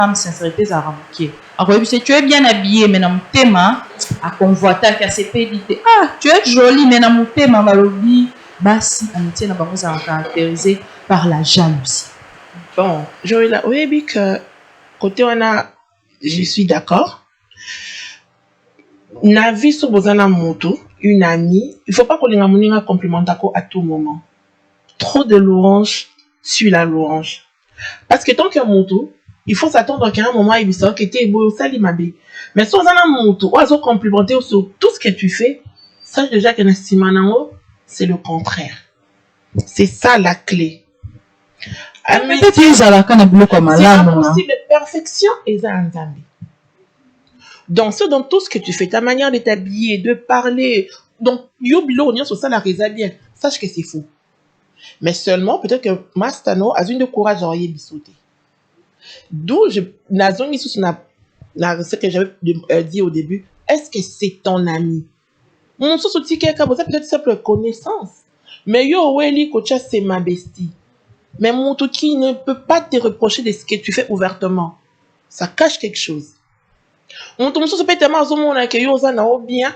femme sincérité ça ramouké. Alors si tu es bien habillé mais dans mon thème à convoiter qu'à ses pédité. Ah, tu es jolie mais dans mon thème malobi basi amitié n'a pas caractérisé par la jalousie. Bon, oui que côté on a je suis d'accord. Na vie sur bozana moto, une amie, il faut pas qu'on ait un compliment à tout moment. Trop de louanges suit la louange. Parce que tant qu'il y a moto, il faut s'attendre qu'à un moment il sort que t'es beau sali ma bé. Mais si on a un moto, on va complimenter sur tout ce que tu fais, sache déjà que c'est le contraire. C'est ça la clé. C'est impossible de perfection et ça en Zambie. Donc, dans tout ce que tu fais, ta manière de t'habiller, de parler, donc, yobilo, on y a sur ça la résa bien. Sache que c'est faux. Mais seulement, peut-être que Mastano a une de courage à bisouter. D'où, ce que j'avais dit au début, est-ce que c'est ton ami? Mon sous-outil peut-être simple connaissance. Mais yo, weli, coach, c'est ma bestie. Mais mon tout qui ne peut pas te reprocher de ce que tu fais ouvertement. Ça cache quelque chose. On tombe sur ce tellement à que yo za na bien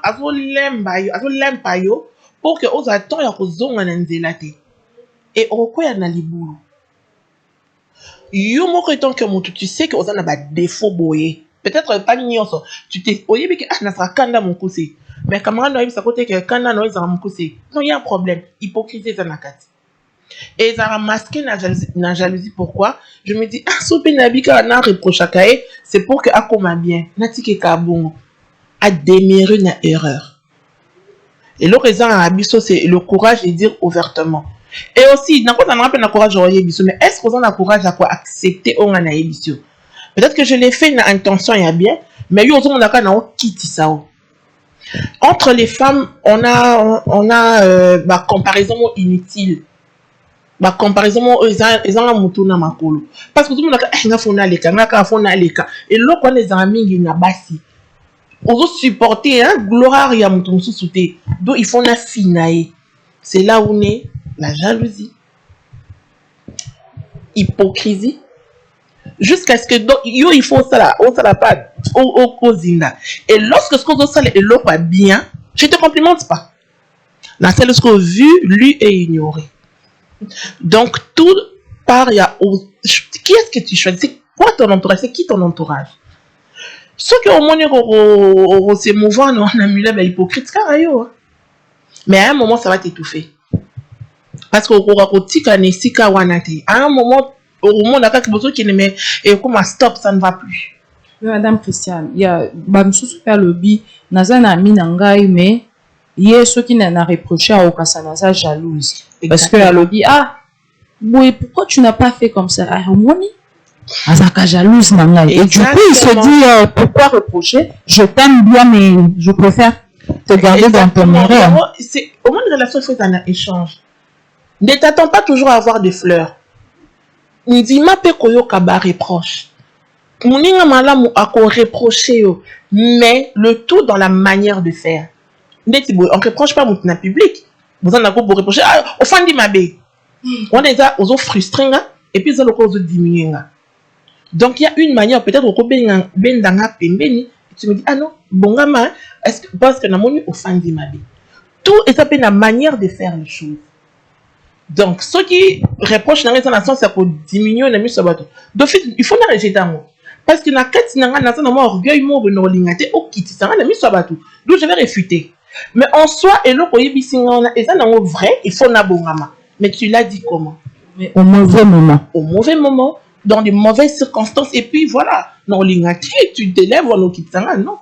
azo lemba yo pour que os attend ya kozonga na nzela te et okoya na libulu yo moko etant que mutu tu sais que os na ba défaut boye peut-être pas nyonso tu t'es oyebi que na sera kanda mon kuse mais camarade no yebisa côté que kanda no ezara mon kuse non il y a un problème hypocrisie za na kati. Et ça a masqué la jalousie. Pourquoi? Je me dis, ah, sope nabika na reproche à kae, c'est pour que akoma bien. Natike kabon a déméré une erreur. Et le raison à abisso, c'est le courage de dire ouvertement. Et aussi, n'a pas le courage à abisso, mais est-ce qu'on a le courage à quoi accepter on a abisso? Peut-être que je l'ai fait une intention il y a bien, mais yo on a quand quitte ça. Entre les femmes, on a comparaison inutile. Ba comparaison ils ont mutu na makolo parce que tout le monde a fona leka ngaka fona leka et loko les amis na basi ozo supporter hein gloire ya mutu mususuté donc il faut na finae. C'est là où naît la jalousie, hypocrisie, jusqu'à ce que donc yo il faut ça la pas au cozinda et lorsque ce qu'on ça et loko bien je te complimente pas la seule ce qu'on vu lu et ignoré. Donc, tout part, il y a qui est-ce que tu choisis? C'est quoi ton entourage? C'est qui ton entourage? Ceux qui ont moins c'est mouvant, on a mis là, hypocrite, carrément. Mais à un moment, ça va t'étouffer. Parce qu'au à un moment, au moment, on a qui met et comme stop, ça ne va plus. Madame Christiane, il y a Bamsou super lobby, Nazana Minangai, mais il y a ceux qui n'ont reproché à Okasanaza jalouse. Parce que elle dit, ah, oui, pourquoi tu n'as pas fait comme ça? Ah, Moni, Azaka jalouse, Nangai. Et du coup, il se dit, pourquoi reprocher? Je t'aime bien, mais je préfère te garder dans ton erreur. C'est au moins de relation, il faut un échange. Ne t'attends pas toujours à avoir des fleurs. Ni dit, ma pe koyo kaba reproche. Moninga malamu ako reprocher, mais le tout dans la manière de faire. On ne reproche pas mon public. Vous en avez pour reprocher. Ah, au fond de ma bé. On est là, aux frustrés, et puis ils ont diminué. Donc il y a une manière, peut-être, au ben danga pembeni. Tu me dis, ah non, bon gamin, est-ce que parce que n'a moni au fond de ma bé. Tout est appelé la manière de faire les choses. Donc ceux qui reprochent dans la sens, c'est pour diminuer la mise sur bateau. Donc il faut la rejeter en parce que la quête n'a pas orgueil, mon renouvelingate, au quitte, ça la mise sur bateau. Donc je vais réfuter. Mais en soi, et l'autre, et ça n'est vrai, il faut n'abongama. Mais tu l'as dit comment? Mais au mauvais moment. Au mauvais moment, dans de mauvaises circonstances, et puis voilà. Non, l'ingati, tu t'élèves, on ne quitte ça, non.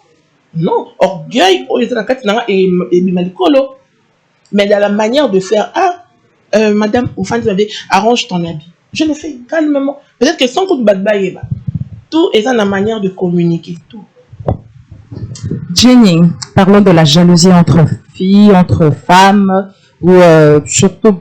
Non, orgueil, et malikolo. Mais dans la manière de faire, ah, madame, au fin de la vie, arrange ton habit. Je le fais calmement. Peut-être que sans coup de badbaye, tout est dans la manière de communiquer, tout. Jenny, parlons de la jalousie entre filles, entre femmes, ou surtout,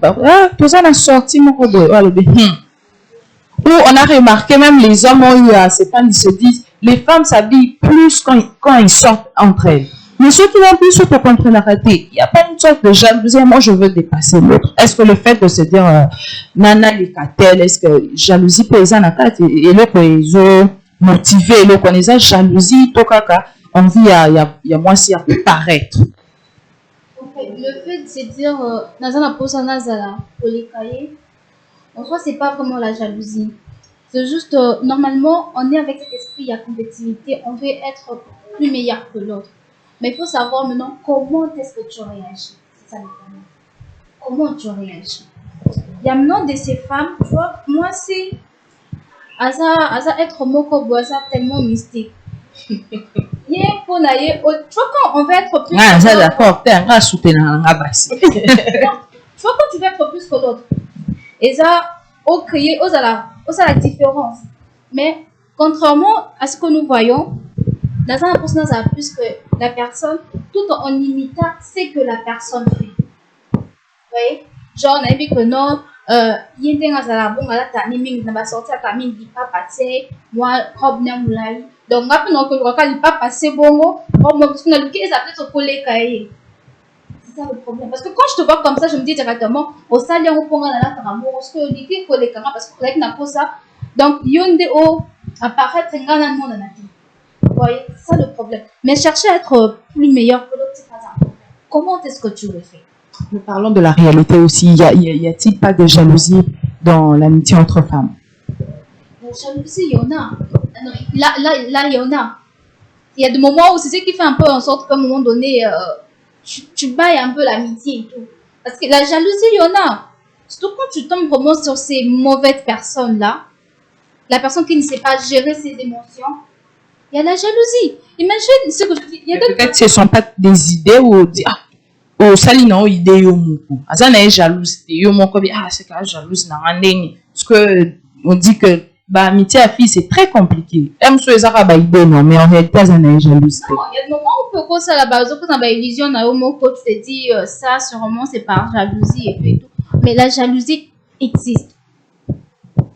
tout ça, on a sorti mon robot. Où on a remarqué, même les hommes ont eu à ces femmes, ils se disent, les femmes s'habillent plus quand ils sortent entre elles. Mais ceux qui n'ont plus se comprendre la raté, il n'y a pas une sorte de jalousie. Moi, je veux dépasser l'autre. Est-ce que le fait de se dire, nana les cartels, est-ce que jalousie paysanne à quatre et le paysan motivé, le connaissant jalousie, tout caca, envie, il y a moi si à paraître. Le fait de se dire, dans un apôtre Nazala, pour les cahiers, en soi, c'est pas vraiment la jalousie. C'est juste, normalement, on est avec cet esprit, il y a compétitivité, on veut être plus meilleur que l'autre. Mais il faut savoir maintenant comment est-ce que tu réagis. C'est ça le problème. Comment tu réagis. Il y a maintenant de ces femmes, tu vois, moi c'est asa être moko boisa tellement mystique. Tu vois, quand on veut être plus Ah, ça d'accord, t'es un gars soutenu dans la base. Tu vois, quand tu veux être plus que l'autre, et ça, on crée, on a la différence. Mais contrairement à ce que nous voyons, dans un pourcentage, ça a plus que la personne, tout en imitant ce que la personne fait. Vous voyez? Genre, on a vu que non, il y a des bon, là, t'as mis, n'a pas sorti à Camille, il pas passé, moi, robe n'a moulay. Donc, après, non, que le roi, il pas passé bon, robe, parce qu'on a lu qu'ils appellent ce collègue cahier. C'est ça le problème. Parce que quand je te vois comme ça, je me dis directement, au salaire, on prend la amour, parce que dit qu'il collègue, parce que collègue n'a pas ça. Donc, il y a des hauts, apparaître, c'est un grand monde dans la vie. Vous voyez, c'est ça le problème. Mais chercher à être plus meilleur que l'autre, c'est pas ça. Comment est-ce que tu le fais? Nous parlons de la réalité aussi. Y a-t-il pas de jalousie dans l'amitié entre femmes? La jalousie, il y en a. Non, là, il y en a. Il y a des moments où c'est ce qui fait un peu en sorte qu'à un moment donné, tu bailles un peu l'amitié et tout. Parce que la jalousie, il y en a. Surtout quand tu tombes vraiment sur ces mauvaises personnes-là, la personne qui ne sait pas gérer ses émotions, il y a la jalousie. Imagine ce que je dis. Peut-être que ce ne sont pas des idées ou au salino idée yo moko azana est jalouse yo moko bi c'est que jalouse na ngandeni parce que on dit que amitié à fille c'est très compliqué même so ezaka ba idée non mais en réalité azana est jalouse. Non, il y a des moments où peut ça la base que dans ba illusion na yo moko tu te dis ça sûrement c'est par jalousie et tout mais la jalousie existe.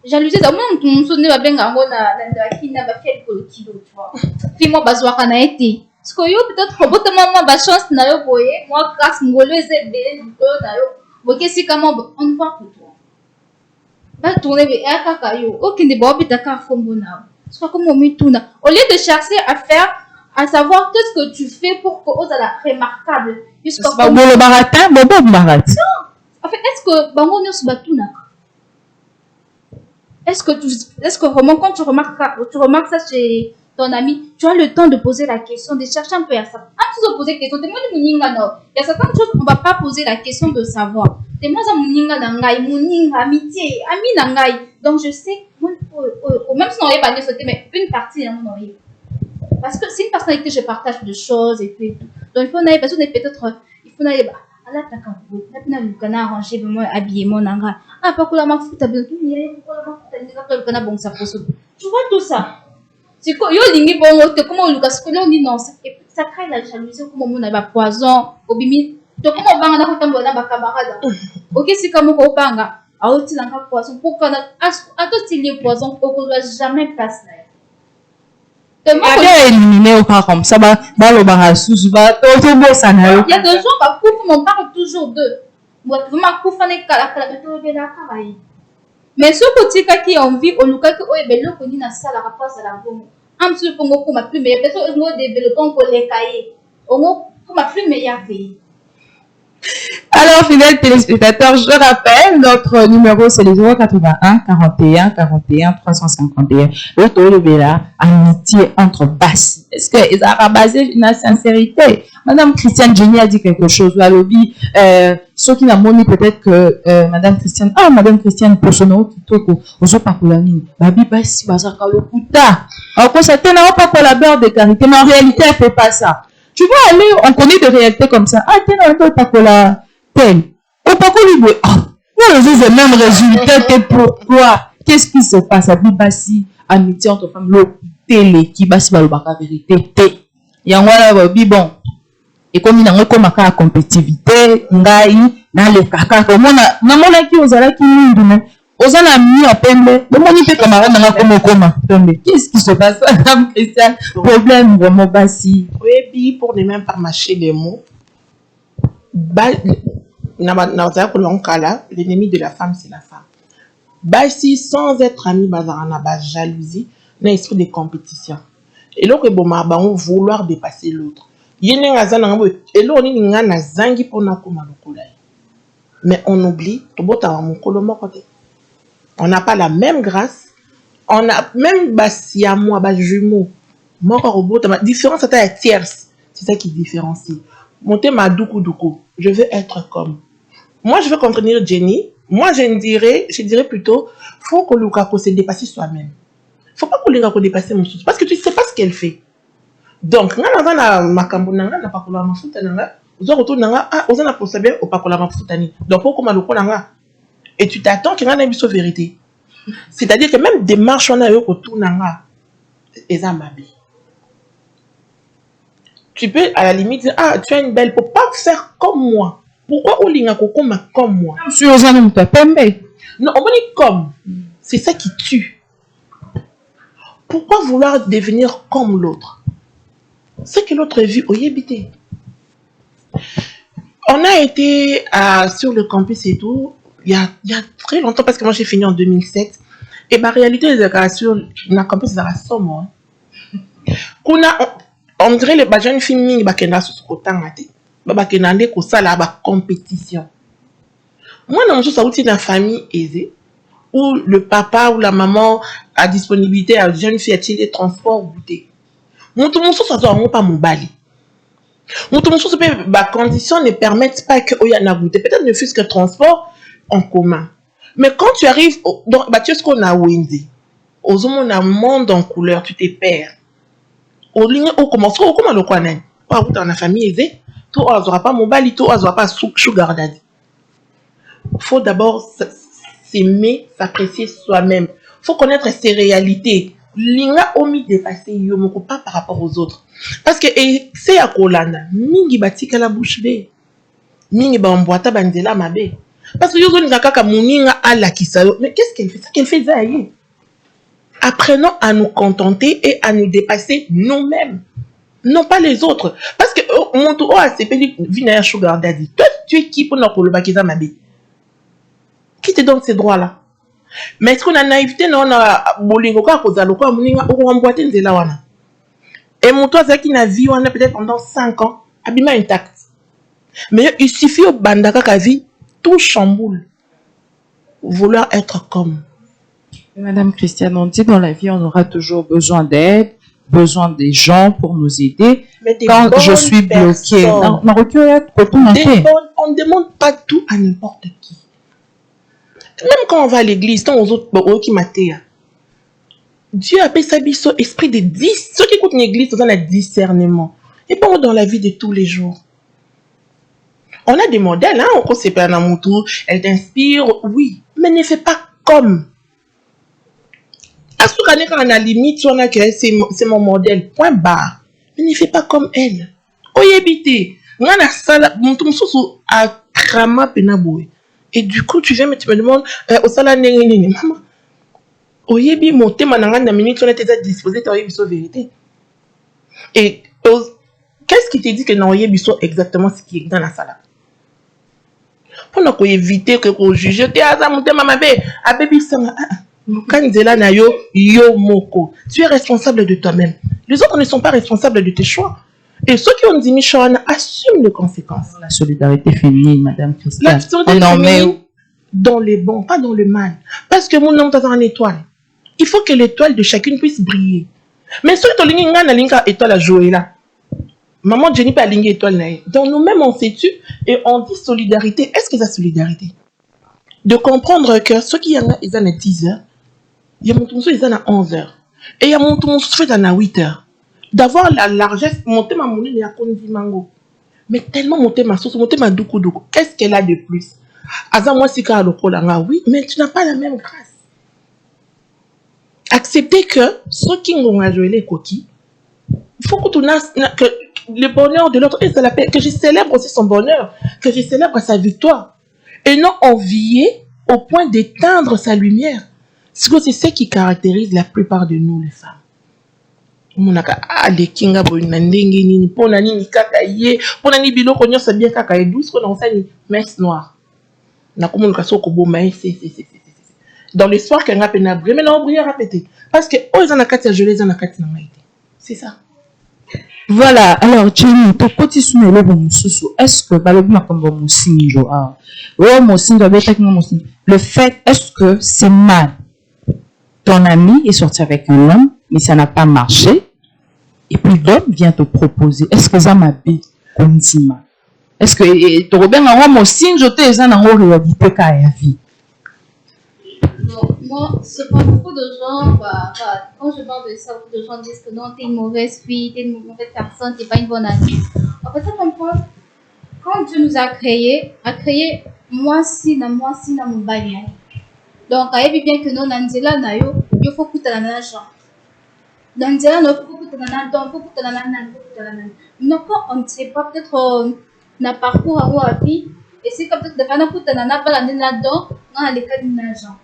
Jalousie ça moi on sonne ba benga ngona na kina ba fait le kilo tu vois fimo bazwa kana été. Parce que peut-être que maman va chance na yo boye moi grâce ngolo ezebele ngolo na yo boke si comment on va pour toi va tourner be akaka yo okinde ba bitaka fombo na soit comme on mituna au lieu de chercher à savoir tout ce que tu fais pour que ozala remarquable jusqu'à ba bolo baratin bobo barat en fait est-ce que bango nyos batuna est-ce que vraiment quand tu remarques ça chez ton ami, tu as le temps de poser la question, de chercher un peu à savoir. Ah, tu dois poser la question. Il y a certaines choses qu'on ne va pas poser la question de savoir. Amitié, ami nangai. Donc je sais, même si on n'avait pas dit mais une partie de mon oreille. Parce que c'est une personnalité, je partage des choses et tout. Donc il faut n'aller parce que peut-être il faut n'aller là t'as qu'un peu là le canard arrangé moi habillé mon nangai. Ah pas que la marque t'as bien tout il y a pas le canard bon ça pose. Tu vois tout ça. C'est quoi yo lingi bongo te comment Lucas que là on dit non ça crée la jalousie comme on a ba poison obimi to comment banga na kotambo na ba camarade OK c'est comme ko banga a oti na poison pour kana ato tilie poison ko doit jamais place là tellement éliminé au cas comme ça ba lo ba sous ba to bo sana il y a des gens ba coupe on parle toujours de moi vraiment coupe ne kala to be la travail. Mais ce côté qui a envie au Lucas que oye belo koni na sala rapport à la bonne am sur pour moi ma plus meilleure parce que moi développons pour les cahiers au moins pour ma plus meilleure fille. Alors fidèles téléspectateurs, je rappelle notre numéro c'est le 081 41 41 351. Le taux de Bella, amitié entre basses. Est-ce que ils ont basé une sincérité? Madame Christiane Jenny a dit quelque chose là lobby ceux qui n'ont pas peut-être que Madame Christiane pour son nom qui toque aux autres parcours babi bassi bazaka le kuta. Alors que certains n'ont pas collaboré de carité mais en réalité elle fait pas ça. Tu vas aller, on connaît des réalités comme ça. Ah, t'es dans le pacola tel. Au pacola, nous avons le même résultat que pourquoi? Qu'est-ce qui se passe? À Bibassi, amitié entre femmes, le télé, qui bassi va le baka vérité. Il y a un bon. Et comme il y a un compétitivité, ngai, na le kaka, comme on a qui aux ala qui nous Aux amis à pembe, le moniteur camarade n'a pas comme pembe. Qu'est-ce qui se passe, Madame Christiane? Problème vraiment bassi. Oui, pour ne même pas mâcher les mots, l'ennemi de la femme, c'est la femme. Bassi, sans être ami, bazarana, jalousie, n'a esprit de compétition. Et là, on vouloir dépasser l'autre. Mais on oublie, on n'a pas la même grâce, on a même bassi à moi, jumeau. La différence est à la tierce. C'est ça qui différencie. Monter ma doukou. Je veux être comme. Moi, je veux contenir Jenny. Moi, je dirais plutôt, faut que Lukaku se dépasse soi-même. Faut pas que Lukaku dépasse mon souci. Parce que tu sais pas ce qu'elle fait. Donc, on a makambo nanga, na pakola mafuta nanga, ozo retourne nanga, ozo na posa bien, o pakola mafuta ni. Donc, pour comment le nanga. Et tu t'attends qu'il y ait une vérité. C'est-à-dire que même des marches, on a eu autour nanga, et ça m'a bien. Tu peux à la limite dire, tu as une belle peau, pas faire comme moi. Pourquoi Olinga comme moi? Je suis aux amis de pembe. Non, on dit comme. C'est ça qui tue. Pourquoi vouloir devenir comme l'autre? C'est que l'autre vit au Yébité. On a été sur le campus et tout, il y a très longtemps, parce que moi j'ai fini en 2007. Et ma réalité, c'est sur le campus, c'est la somme. On dirait les jeunes filles qui sont autant la compétition. Moi, dans une famille aisée, où le papa ou la maman a disponibilité à une jeune fille à les transports goûter. Mon ça doit pas mon bali. Mon conditions ne permettent pas que y a goûter. Peut-être ne fût-ce que transport en commun. Mais quand tu arrives dans ce qu'on a Wendy, aux hommes on a un monde en couleur, tu te perds. Au ligne au commence comment le quoi n'est pas dans la famille aisée, tout on n'aura pas mon bali, tout on n'aura pas sugar daddy. Faut d'abord s'aimer, s'apprécier soi-même. Faut connaître ses réalités. Linga omi dépasser yomoko pas par rapport aux autres. Parce que c'est à Kolana, mingi batika la bouche bé. Mingi ba mboata bandela mabe. Parce que yozo nizakaka muninga ala kisayo. Mais qu'est-ce qu'elle fait? Ça qu'elle fait zaïe. Apprenons à nous contenter et à nous dépasser nous-mêmes. Non pas les autres. Parce que mon tour a CP vina sugar daddy. Toi tu es qui pour nous pour le bakiza mabe? Qui te donne ces droits-là? Mais est-ce qu'on a naïveté? Non, on a bolingo quoi, kozaloko, amuninga, ou emboîté nzela wana. Et mon toit, c'est qu'il n'a vie, on a peut-être pendant 5 ans, habillement intact. Mais il suffit au bandaka ka vie, tout chamboule. Vouloir être comme. Madame Christiane, on dit dans la vie, on aura toujours besoin d'aide, besoin des gens pour nous aider. Mais quand je suis bloquée, on ne demande pas tout à n'importe qui. Même quand on va à l'église, tant aux autres qui m'atteignent, Dieu appelle ça biso esprit de 10. Ceux qui écoutent l'église, ils ont un discernement. Et pas dans la vie de tous les jours. On a des modèles, hein, on sait pas un tour, elle t'inspire, oui, mais ne fais pas comme. À ce qu'on est à la limite, on a que c'est mon modèle, point barre. Mais ne fais pas comme elle. Oyébité, on a ça, mon tour à krama penaboué. Et du coup, tu me demandes, au salaire, maman, oyebi monter mananga na minute, on était disposé à oyebi vérité. Et qu'est-ce qui te dit que non oyebi exactement ce qui est dans la salle? Pour ne pas éviter que qu'on juge, tu as monté maman bé, a baby sanga, kanzela na yo moko. Tu es responsable de toi-même. Les autres ne sont pas responsables de tes choix. Et ceux qui ont dit Michel assument les conséquences. La solidarité féminine, Madame Christiane. La solidarité féminine dans le bon, pas dans le mal. Parce que mon nom est en étoile. Il faut que l'étoile de chacune puisse briller. Mais ceux qui ont une étoile à jouer là. Maman Jenny pas une étoile là. Donc nous-mêmes on s'est tué et on dit solidarité. Est-ce que c'est la solidarité? De comprendre que ceux qui ont ils en à 10 heures, il y a mon tour ils en à 11 heures. Et il y a mon tour ils en à 8 heures. D'avoir la largesse, monter ma monnaie, il y a mango. Mais tellement monter ma sauce, monter ma doukou. Qu'est-ce qu'elle a de plus? Aza moi si ka lokola oui, mais tu n'as pas la même grâce. Accepter que ceux qui ont joué les coquilles, il faut que le bonheur de l'autre, et que je célèbre aussi son bonheur, que je célèbre sa victoire. Et non envier au point d'éteindre sa lumière. C'est ce qui caractérise la plupart de nous, les femmes. Monaka les kinga boy na ndenge nini pona nini kaka ye pona ni biloko nyonso bien kaka e douce ko na osani messe noire na komonaka soko boma c'est dans l'histoire que ngapé na bré mais na obriya répéter parce que oh ils en a kati je les en a kati na maïté c'est ça. Voilà, alors Jenny, to koti sumelo bo mususu, est-ce que balobi makambo musinjo ah oh musinjo avec musinjo, le fait est-ce que c'est mal, ton ami est sorti avec un homme mais ça n'a pas marché et puis l'homme vient te proposer, est-ce que ça m'a bien continue, est-ce que tu bien en musinjo te ça na réalité ka ya vie. Bon, moi, c'est pas beaucoup de gens, quand je parle de ça, beaucoup de gens disent que non, t'es une mauvaise fille, t'es une mauvaise personne, t'es pas une bonne amie. En fait, ça comprend, quand Dieu nous a créé moi si na mon bail. Donc, il y bien que non, Nanzela na yo, il faut que tu aies l'argent. Nanzela, il faut que tu aies l'argent, il faut que tu aies l'argent. Donc, on ne sait pas, peut-être, na parcours à moi, et c'est comme peut-être, de faire n'importe quoi, là-dedans, on a les cas d'argent.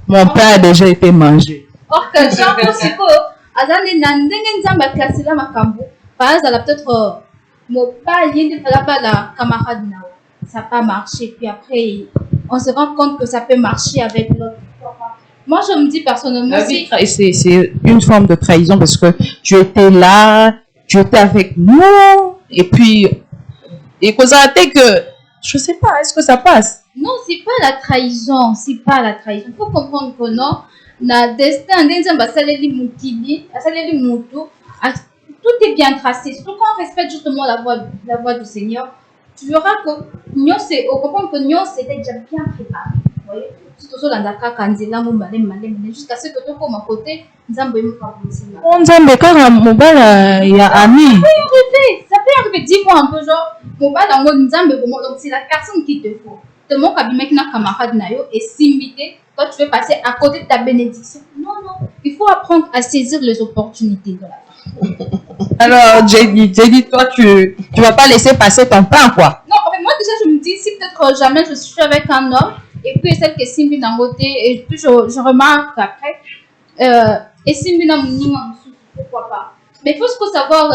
Mon père a déjà été mangé. Or que genre aussi que azali na ndenge nzamba classe la makambo par exemple peut-être mon pas yindi pas la camarade na ça pas marché puis après on se rend compte que ça peut marcher avec l'autre. Moi je me dis personnellement c'est une forme de trahison parce que tu étais là, tu étais avec nous et puis et que ça a été que je sais pas, est-ce que ça passe? Non, c'est pas la trahison, c'est pas la trahison. Il faut comprendre que non, na destin d'Enzamba Saleli Moutili, Saleli Moutou, tout est bien tracé. Surtout quand on respecte justement la voix du Seigneur, tu verras que Nyon, c'est au comprendre que Nyon c'était déjà bien préparé. Vous voyez? Tout au landaka kanzela malem jusqu'à ce que tu comme à côté, Nzambe Moukaboutima. On Nzambe car mobile il y a ami. Ça peut arriver, dis-moi un peu genre mobile en mode Nzambe donc c'est la personne qui te faut. Te mon cabinet na camarade na yo et s'inviter quand tu veux passer à côté de ta bénédiction. Non, il faut apprendre à saisir les opportunités de la vie. Alors, Jenny, toi, tu vas pas laisser passer ton temps, quoi. Non, en fait, moi, déjà, je me dis, si peut-être jamais je suis avec un homme, et puis celle qui s'invite d'un côté, et puis je remarque après, et s'invite dans mon pourquoi pas. Mais il faut savoir,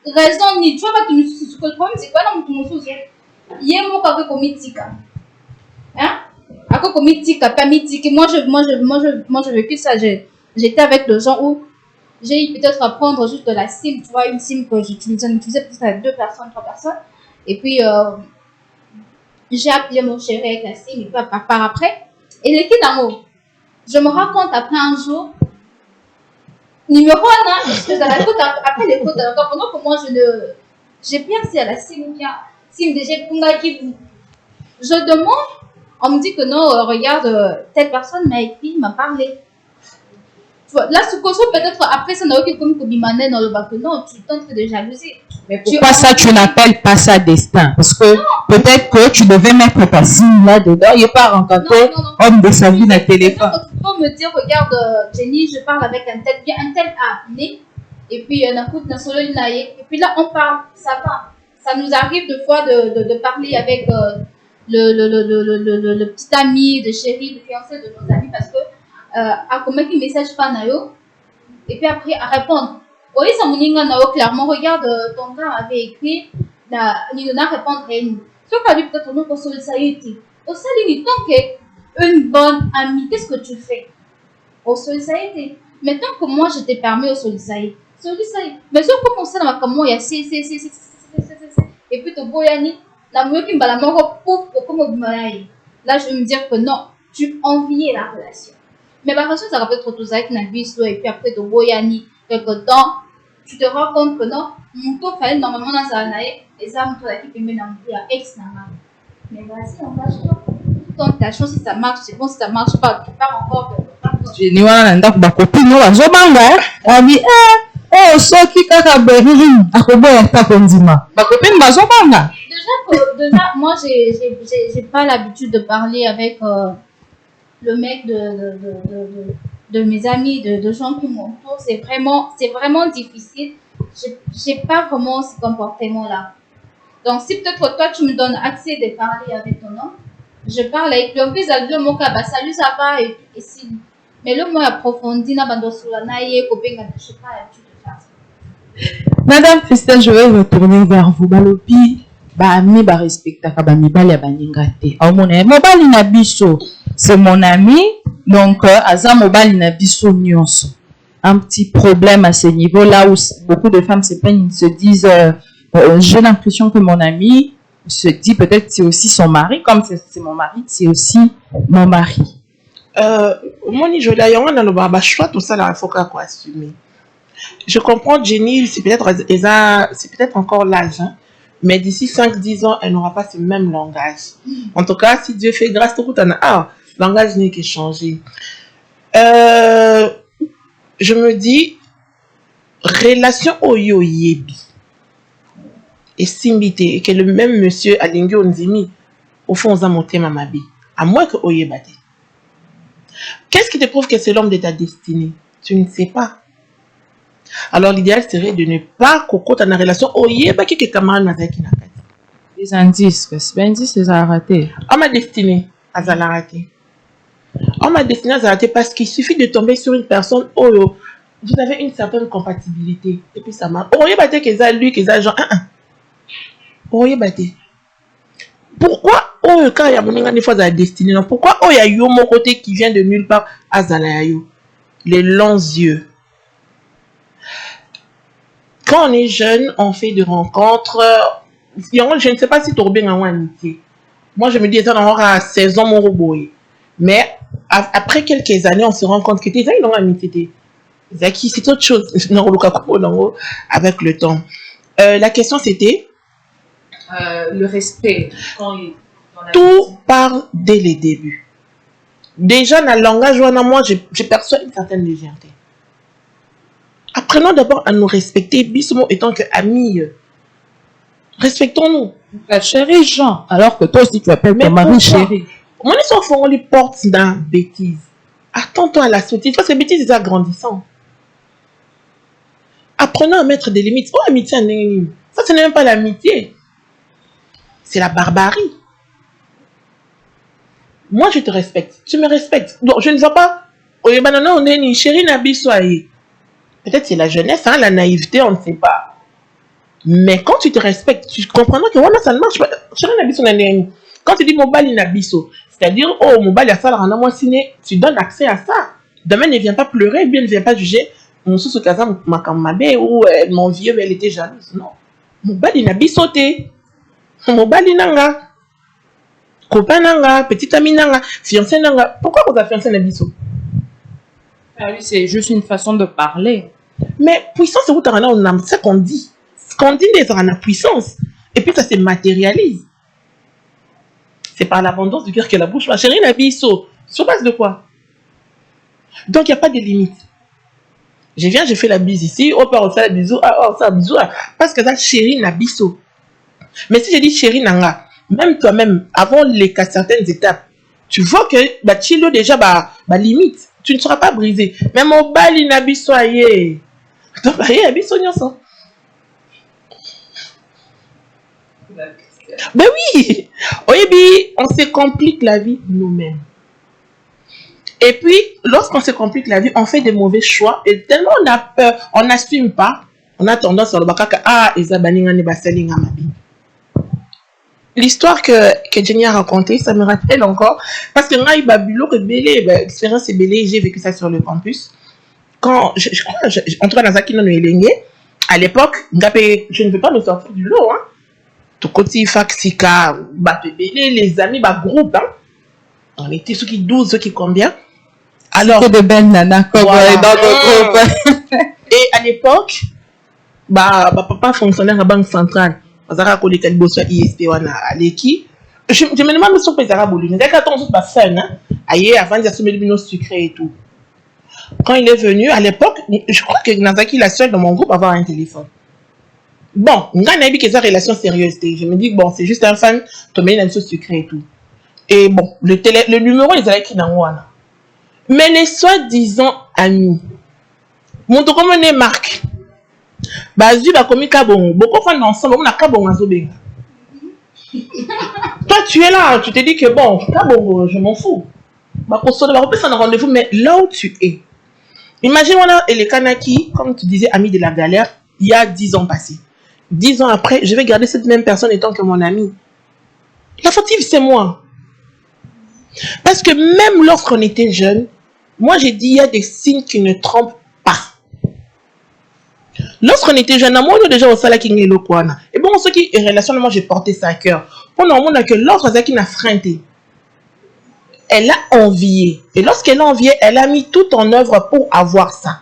raison ni, tu vois pas, ce que le problème, c'est quoi, non, tu me souviens. Il y a un mot avec Omitika. Hein? Avec Omitika, pas Mitika. Moi, je vécu ça. J'étais avec des gens où j'ai eu peut-être à prendre juste de la SIM, tu vois, une SIM que j'utilisais peut-être à 2 personnes, 3 personnes. Et puis, j'ai appelé mon chéri avec la SIM, et puis par après. Et l'équipe d'amour, je me rends compte après un jour, numéro 1, parce que après l'écoute, pendant que moi, j'ai percé à la SIM, SIM déjà, je demande, on me dit que non, regarde, telle personne m'a écrit, m'a parlé. Là, ce qu'on peut-être après, ça n'a aucun comme Kobimané dans le bac. Non, tu tentes de jalousie. Mais pourquoi ça, tu n'appelles pas ça destin? Parce que peut-être que tu devais mettre ta signe là-dedans. Il n'est pas rencontré homme de sa vie, la téléphone. Tu peux me dire, regarde, Jenny, je parle avec un tel a amené. Et puis, on écoute un solo et puis là, on parle, ça va. Ça nous arrive de fois de parler avec le petit ami, de chéri, de fiancé de nos amis parce que à commettre un message pas nayo et puis après à répondre. Oui, ça m'a nayo clairement regarde ton gars avait écrit il n'a répondre à nous. Ce qu'a dit peut-être nous pour solidarité. Au salut tant que une bonne amie, qu'est-ce que tu fais? Au solidarité. Maintenant que moi je t'ai permis au solidarité. Mais si on peut penser dans comment il y a et puis te boyani la mieux qui m'a la mort pour comme là je vais me dire que non, tu enviais la relation. Mais par contre, ça rappelle trop tout ça avec la vie, et puis après, de Boyani, quelque temps, tu te rends compte que non, mon tour fallait normalement dans sa année, et ça, mon tour qui peut mettre dans un ex normal. Mais vas-y, on va jouer. Quand ta chance, si ça marche, c'est bon, si ça marche pas, tu pars encore quelque part. J'ai dit, on a ma copine, on va jouer, on dit, oh, ce qui kaka berri, à quoi bon, ta condiment. Ma copine, va jouer, déjà, moi, j'ai pas l'habitude de parler avec, le mec de mes amis, de gens qui m'entourent, c'est vraiment difficile. J'ai pas vraiment ce comportement-là. Donc, si peut-être toi, tu me donnes accès de parler avec ton homme, je parle avec lui. En plus, avec le mot bah salut, ça va, et si. Mais le mot approfondi, na bando sur la naïe, copain, je sais pas l'habitude de faire ça. Madame Christelle, je vais retourner vers vous. Balobi, ami, respecta kabami bali abaningate. Au mon ami, mobali na biso, c'est mon ami, donc aza mobali na biso nyonso. Un petit problème à ce niveau-là où beaucoup de femmes se plaignent, se disent, j'ai l'impression que mon ami se dit peut-être c'est aussi son mari, comme c'est mon mari, c'est aussi mon mari. Moni Jola, il y a un choix, tout ça, il faut qu'on assume. Je comprends Jenny, c'est peut-être encore l'âge, hein, mais d'ici 5-10 ans, elle n'aura pas ce même langage. En tout cas, si Dieu fait grâce, tout le langage n'est que changé. Je me dis, relation Oyo Yebi et Simbité, et que le même monsieur Alingi Onzimi, au fond, on a monté ma mabi, à moins que Oyebate. Qu'est-ce qui te prouve que c'est l'homme de ta destinée? Tu ne sais pas. Alors l'idéal serait de ne pas cocoter dans la relation Oyebaki que camarade n'a qui n'a pas. Les indices, les indices, les a ratés. À ma destinée, à la raté. À ma destinée, à la raté parce qu'il suffit de tomber sur une personne où vous avez une certaine compatibilité. Et puis ça marche. Oyebate que ça lui, que ça genre. Oyebate. Pourquoi quand il y a mon des fois à la destinée, pourquoi il y a yo mon côté qui vient de nulle part à Zalayo? Les longs yeux. Quand on est jeune, on fait des rencontres. Je ne sais pas si tu as bien en amitié. Moi, je me dis, ça à 16 ans, mon robot. Mais après quelques années, on se rend compte que tes amis ont amitié. C'est autre chose. Avec le temps. La question, c'était le respect. Tout part dès les débuts. Déjà, dans le langage, moi, je perçois une certaine légèreté. Apprenons d'abord à nous respecter, Bismo étant que amis. Respectons-nous. Chérie Jean, alors que toi aussi tu appelles ton mari chérie. Moi, les enfants, on les porte dans bêtises. Attends-toi à la sottise, parce que bêtises, c'est agrandissant. Apprenons à mettre des limites. Oh, amitié, ça, ce n'est même pas l'amitié. C'est la barbarie. Moi, je te respecte. Tu me respectes. Donc, je ne vois pas. On est une chérie Nabisoye. Peut-être c'est la jeunesse, hein, la naïveté, on ne sait pas. Mais quand tu te respectes, tu comprendras que voilà, ça ne marche pas. Chérie Nabisoye, quand tu dis mobile Nabiso, c'est-à-dire, oh, mobile, il y a ça, là, moi, tu donnes accès à ça. Demain, ne vient pas pleurer, bien ne vient pas juger. Mon sous casa, ma kamabé, ou mon vieux, elle était jalouse. Non. Mobile Nabiso, mobile Nanga. Copain nanga, petit ami nanga, fiancé nanga. Pourquoi vous avez fiancé Nabiso? Ah oui, c'est juste une façon de parler. Mais puissance, c'est où on a ce qu'on dit. Ce qu'on dit, c'est la puissance. Et puis ça se matérialise. C'est par l'abondance du cœur que la bouche va. Chérie Nabiso, sur base de quoi? Donc il n'y a pas de limite. Je viens, je fais la bise ici, on peut refaire la bisou, ça bisou, parce que ça, chérie Nabiso. Mais si je dis chérie nanga, même toi-même, avant certaines étapes, tu vois que Chilo déjà limite, tu ne seras pas brisé. Mais mon bali n'abisoye. Donc, ben oui, on se complique la vie nous-mêmes. Et puis, lorsqu'on se complique la vie, on fait des mauvais choix. Et tellement on a peur, on n'assume pas, on a tendance à le bakaka, l'histoire que Jenny a racontée, ça me rappelle encore. Parce que moi, l'expérience est belle, j'ai vécu ça sur le campus. Quand je crois, en tout cas, dans Zakino Noelengue, à l'époque, je ne veux pas me sortir du lot. Hein. Tout côté Faxika, les amis, groupe. Hein. On était ceux qui 12, ceux qui combien. Alors, de belles nanas comme dans le groupe. Et à l'époque, papa fonctionnaire à la Banque Centrale. Je me demande si on peut faire boliner. Avant de se mettre sucré et tout. Quand il est venu, à l'époque, je crois que Nazaki est la seule dans mon groupe à avoir un téléphone. Bon, on a une relation sérieuse. Je me dis, bon, c'est juste un fan, tu mets une chose sucrée et tout. Et bon, le numéro, ils allaient qui dans moi. Mais les soi-disant amis, mon comment on est Marc. Bazu ba komi kabon beaucoup de gens ensemble on a kabon azobenga Toi, tu es là, tu te dis que bon, là, bon, je m'en fous. On se retrouve un rendez-vous, mais là où tu es. Imagine, voilà, et les Kanaki, comme tu disais, ami de la galère, il y a 10 ans passés. 10 ans après, je vais garder cette même personne étant que mon ami. La fautive, c'est moi. Parce que même lorsqu'on était jeune, moi j'ai dit, il y a des signes qui ne trompent pas. Lorsqu'on était jeune, moi, déjà au salaire qui est le Kwana. Et bon, ceux qui en relation, moi j'ai porté ça à cœur. On a que lorsqu'on a qui n'a freinté, elle a envié. Et lorsqu'elle a envié, elle a mis tout en œuvre pour avoir ça.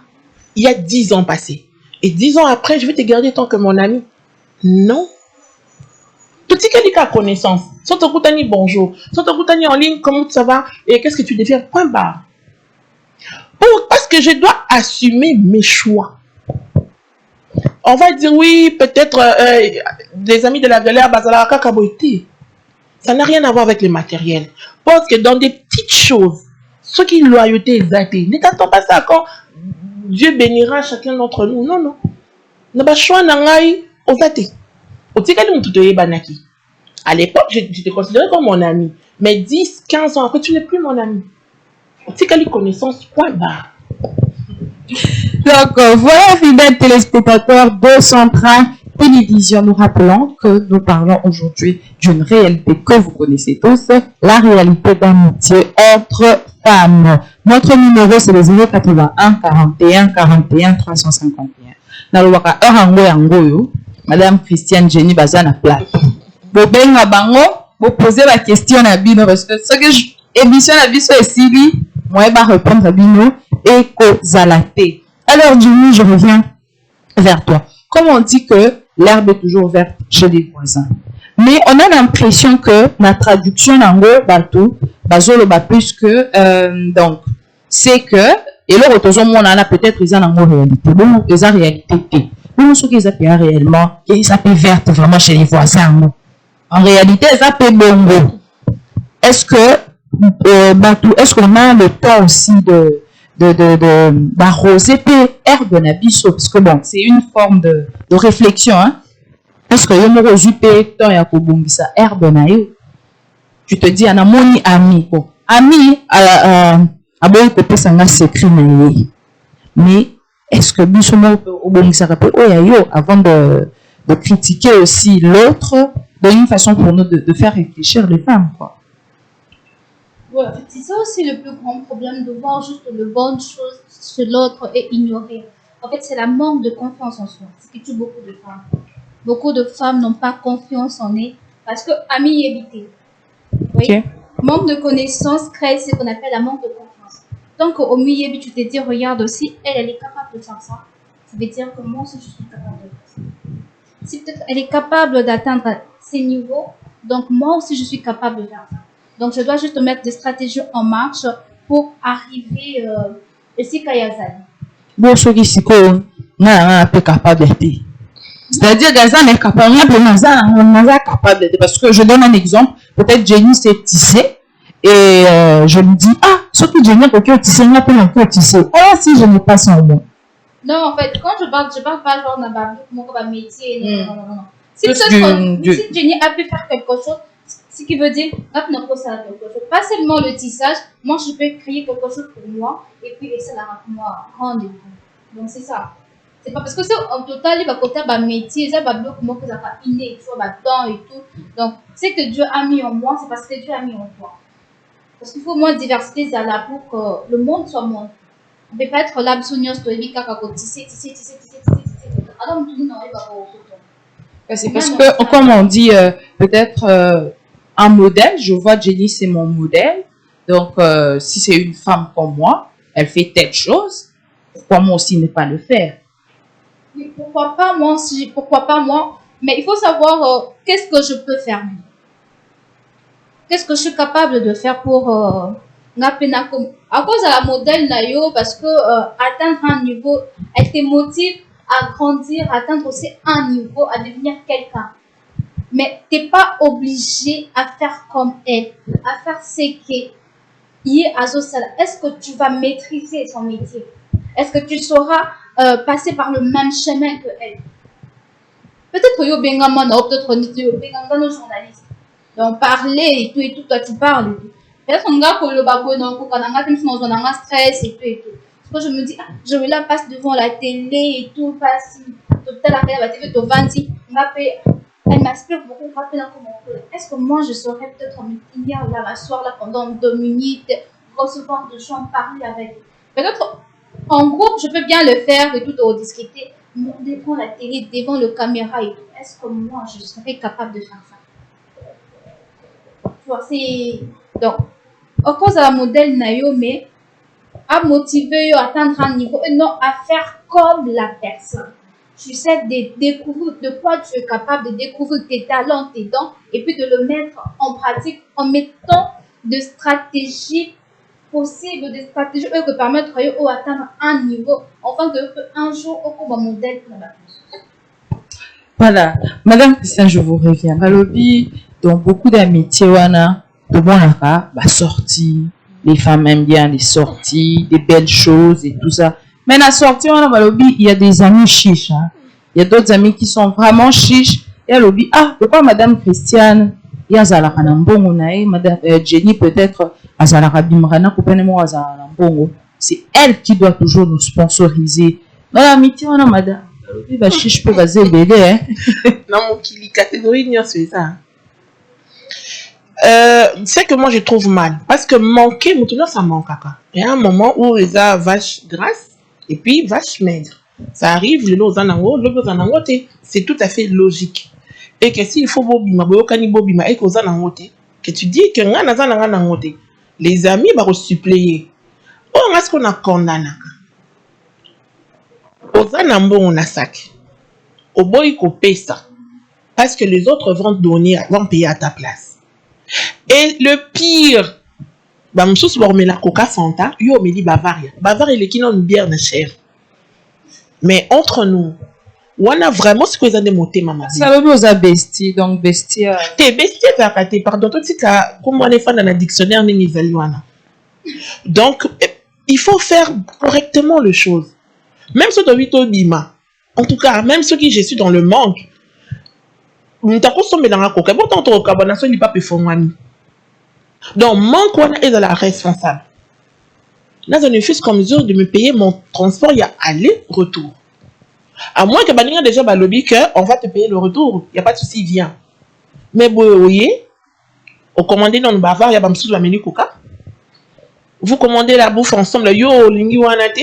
Il y a 10 ans passés. Et 10 ans après, je vais te garder tant que mon ami. Non. Petit quelqu'un a connaissance. Soit tu écoutes bonjour. Soit tu écoutes en ligne, comment ça va? Et qu'est-ce que tu deviens? Point barre. Parce que je dois assumer mes choix. On va dire oui, peut-être des amis de la galère, bazala kakaboiti. Ça n'a rien à voir avec le matériel. Parce que dans des petites choses, ceux qui loyauté est zappé, ne t'attends pas ça quand Dieu bénira chacun d'entre nous. Non, non. Ne pas choix n'angai aux zappé. À l'époque, je te considérais comme mon ami. Mais 10, 15 ans après, tu n'es plus mon ami. Tu as les connaissances, point barre. Donc, voilà, fidèles téléspectateurs de Centrale Télévision. Nous rappelons que nous parlons aujourd'hui d'une réalité que vous connaissez tous, la réalité d'amitié entre femmes. Notre numéro, c'est le 081 41 41 351. Nalwaka orango yangoyo, Madame Christiane Jenny Bazana plateau. Bobenga bango, vous posez la question à Bino, parce que ce que émission à Bino est Sili, moi, je vais répondre à Bino et Kozalate. Alors, Jenny, je reviens vers toi. Comme on dit que l'herbe est toujours verte chez les voisins. Mais on a l'impression que la traduction en gros, bateau, bazolo ba plus que, donc, c'est que, et là, on a peut-être, ils ont en réalité. Bon, ils ont réalité. Mais ce qu'ils appellent réellement, ils s'appellent verte vraiment chez les voisins. En réalité, ils appellent bongo. Est-ce que, bateau, est-ce qu'on a le temps aussi d'arroser herbe na biso, parce que bon, c'est une forme de réflexion, hein. Est-ce que yo moko zupe temps ya kobongisa herbe na yo? Tu te dis ana moni ami ko. Ami aboyi kopesa nga secret na ye. Mais est-ce que biso moko obongisa ka pe oya yo avant de critiquer aussi l'autre, d'une façon pour nous de faire réfléchir les femmes, quoi. Voilà, c'est ça aussi le plus grand problème, de voir juste le bonne chose chez l'autre et ignorer. En fait, c'est la manque de confiance en soi. Ce qui tue beaucoup de femmes. Beaucoup de femmes n'ont pas confiance en elles parce que ami évité. Oui. Okay. Manque de connaissance crée ce qu'on appelle la manque de confiance. Donc au milieu, tu te dis, regarde aussi, elle est capable de faire ça. Ça veut dire que moi aussi je suis capable de faire ça. Si peut-être elle est capable d'atteindre ces niveaux, donc moi aussi je suis capable de faire ça. Donc, je dois juste mettre des stratégies en marche pour arriver ici à Yazan. Bon, ce qui est capable d'être. C'est-à-dire, Gazan est capable d'être. Parce que je donne un exemple. Peut-être Jenny s'est tissée et je lui dis, ah, ce que Jenny a tissé, il n'y a pas encore tissé. Ah, si je n'ai pas son mot. Non, en fait, quand je parle pas genre d'un métier. Non. Si Jenny a pu faire quelque chose, ce qui veut dire, pas seulement le tissage, moi je peux créer quelque chose pour moi et puis laisser la moi rendez-vous. Donc c'est ça. C'est pas parce que c'est en total, il va côté un métier, ça va bloquer moi que ça va inné, tu vois, temps et tout. Donc c'est que Dieu a mis en moi, c'est parce que Dieu a mis en toi. Parce qu'il faut moins de diversité là pour que le monde soit monde. On ne peut pas être là, tisser. Alors, non, il va c'est parce que, comme on dit, peut-être un modèle, je vois Jenny, c'est mon modèle. Donc, si c'est une femme comme moi, elle fait telle chose, pourquoi moi aussi ne pas le faire? Oui, pourquoi pas moi? Mais il faut savoir qu'est-ce que je peux faire. Qu'est-ce que je suis capable de faire pour à cause de la modèle nayo, parce que atteindre un niveau, elle te motive à grandir, atteindre aussi un niveau, à devenir quelqu'un. Mais tu n'es pas obligé à faire comme elle, à faire ce qu'elle est à Zosala. Est-ce que tu vas maîtriser son métier? Est-ce que tu sauras passer par le même chemin que elle? Peut-être que yo bengama na peut-être yo bengama nos journalistes. Donc, parler et tout, toi tu parles et tout. Peut-être on gars pour le bago, non, pour qu'on a un stress et tout. Parce que je me dis, ah, je me la passe devant la télé et tout, passe, peut-être la télé, tu vas elle m'inspire beaucoup, est-ce que moi je saurais peut-être me tenir là, m'asseoir là pendant 2 minutes, recevoir de gens, parler avec eux. Peut-être en groupe, je peux bien le faire et tout, discuter, mais devant la télé, devant le caméra et tout, est-ce que moi je serais capable de faire ça? Tu vois, c'est. Donc, à cause de la modèle Nayo, mais à motiver, à atteindre un niveau, et non à faire comme la personne. Tu sais de découvrir de quoi tu es capable, de découvrir tes talents, tes dons, et puis de le mettre en pratique en mettant des stratégies possibles, des stratégies qui permettent d'atteindre un niveau, enfin qu'un jour, on comme un modèle pour la personne. Voilà. Madame Christiane, je vous reviens. Balobi, dans beaucoup d'amitiés, wana, de bon là, sortie. Les femmes aiment bien les sorties, des belles choses et tout ça. Mais la sortie, il y a des amis chiches. Hein. Il y a d'autres amis qui sont vraiment chiches. Et elle dit, ah, pourquoi Madame Christiane, il y a Zalaka Nambongo, Madame Jenny peut-être, Azalaka Bimrana, Coupenemo Azalaka Nambongo. C'est elle qui doit toujours nous sponsoriser. Dans l'amitié, on a Madame. Elle dit, chiche peut baser bébé, hein. Non, mon kili, catégorie, c'est ça. C'est que moi je trouve mal parce que manquer maintenant ça manque. Il y a un moment où les a vache grasse et puis vache maigre, ça arrive le lot en c'est tout à fait logique et que s'il faut bobima et que tu dis que les amis vont suppléer est-ce qu'on a condamné on a sac au boy qu'on paye ça parce que les autres vont payer à ta place. Et le pire, je vais la coca Fanta, yo me dit Bavaria. Bavaria, il est qui une bière de chair. Mais entre nous, on a vraiment ce que vous avez monté, maman. Ça veut dire bestie, donc bestie. T'es bestie, pardon, tout de suite, comme on est fan dans le dictionnaire, donc, il faut faire correctement les choses. Même ceux qui ont bima, en tout cas, même ceux qui je suis dans le manque, donc, manque on est dans la responsable. Là, je ne suis qu'en mesure de me payer mon transport, il y a aller-retour. À moins que Baninga déjà lobby que on va te payer le retour, il n'y a pas de souci, viens. Mais vous voyez, au commandé dans le Bavard, il y a pas de menu coca. Vous commandez la bouffe ensemble, yo lingi wanate.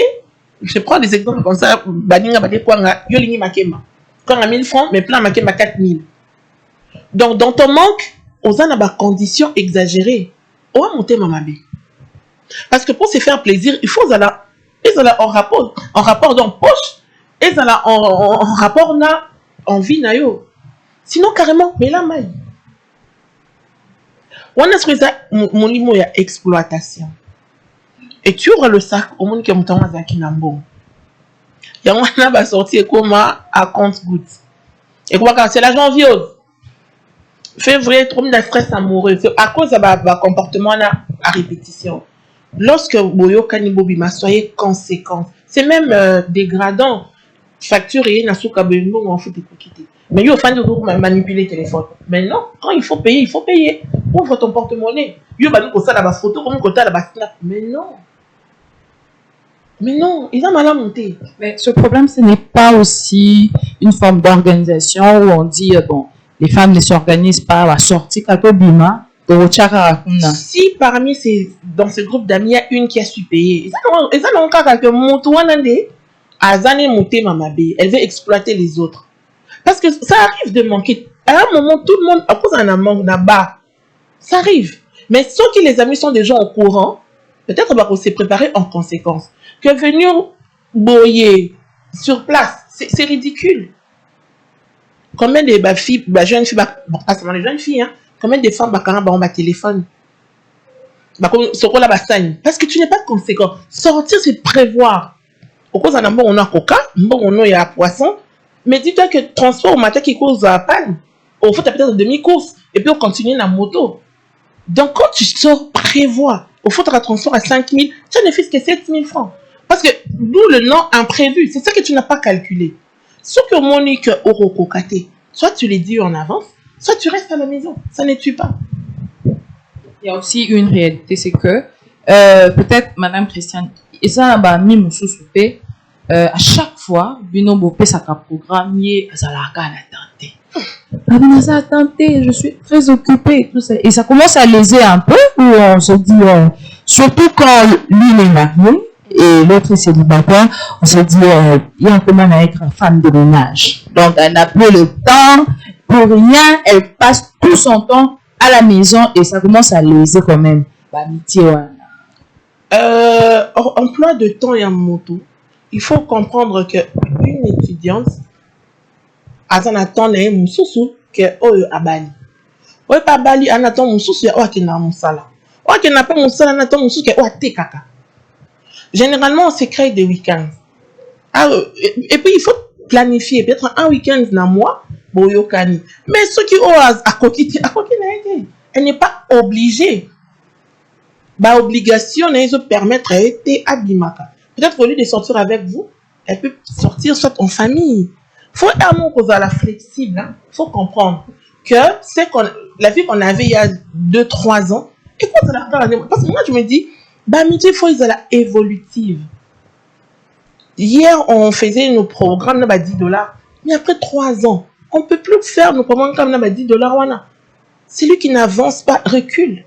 Je prends des exemples comme ça, Baninga bade kwanga, yo lingi makema. Quand on a 1000 francs, mais plein makema 4000. Donc, dans ton manque, on a des conditions exagérées. On va monter mamabi. Parce que pour se faire plaisir, il faut aller en rapport dans poche, et en rapport na en vie na yo. Sinon carrément, mais la maille. On a ce que ça, mon limo y a exploitation. Et tu ouvres le sac, au monde qui est montant à Zakinambo. Et on a sorti comme à compte goutte. Et quoi c'est la janvier. Février, trop de stress amoureux. C'est à cause de votre comportement à répétition. Lorsque Boyo Kanibobima, soyez conséquent. C'est même dégradant. Facturer, n'a souka bengo, on fout des quitter. Mais il faut toujours manipuler le téléphone. Mais non, quand il faut payer, il faut payer. Ouvre ton porte-monnaie. Il va nous ça la photo, comme côté la snap. Mais non. Mais non, ils ont mal à monter. Mais ce problème, ce n'est pas aussi une forme d'organisation où on dit, bon, les femmes ne s'organisent pas à sortir quand Bima. Si parmi dans ce groupe d'amis, il y a une qui a su payer, et ça n'a pas que elle veut exploiter les autres. Parce que ça arrive de manquer. À un moment, tout le monde, à cause d'un manque là-bas, ça arrive. Mais ceux qui les amis sont des gens au courant, peut-être qu'on va se préparer en conséquence. Que venir boyer sur place, c'est ridicule. Combien de filles, jeunes filles, pas seulement les jeunes filles, hein, combien de femmes ont un téléphone? Parce que tu n'es pas conséquent. Sortir, c'est prévoir. Au cause d'un bon, on a coca, on a poisson. Mais dis-toi que transport au matin qui cause à panne, on fait peut-être demi-course et puis on continue la moto. Donc quand tu sors, prévois. Au fond, tu as un transport à 5 000, tu ne fais que 7 000 francs. Parce que d'où le nom imprévu, c'est ça que tu n'as pas calculé. Ce que Monique Oro Kokate, soit tu les dis en avance, soit tu restes à la maison, ça ne tue pas. Il y a aussi une réalité, c'est que peut-être Madame Christiane, et ça bah mis mon sous-soupé, à chaque fois, Bino Bopé ça a programmé, ça l'a tenté. Ça a tenté, je suis très occupée, tout ça. Et ça commence à léser un peu, où on se dit, surtout quand l'une est mariée et l'autre est célibataire, on se dit, il y a un commun avec une femme de ménage. Donc, elle n'a plus le temps pour rien, elle passe tout son temps à la maison et ça commence à léser quand même. Emploi de temps et en moto. Il faut comprendre qu'une étudiante attend les moussousou que abali. Ouais pas bali en attend moussousou ya qui na musala. Qui n'a pas musala en attend moussousou que te kaka. Généralement on se crée des week-ends. Et puis il faut planifier peut-être un week-end dans mois boyokani. Mais ceux qui ont à coquiller elle n'est pas obligée. Bah obligation n'est pas permettre à être abimaka. Peut-être au lieu de sortir avec vous, elle peut sortir soit en famille. Faut amour qu'on la flexible. Hein. Faut comprendre que c'est la vie qu'on avait il y a 2-3 ans. Et quand on a parce que moi je me dis, bah il faut ils la évolutive. Hier on faisait nos programmes là 10 $. Mais après 3 ans, on peut plus faire nos programmes comme là 10 $. Celui qui n'avance pas recule.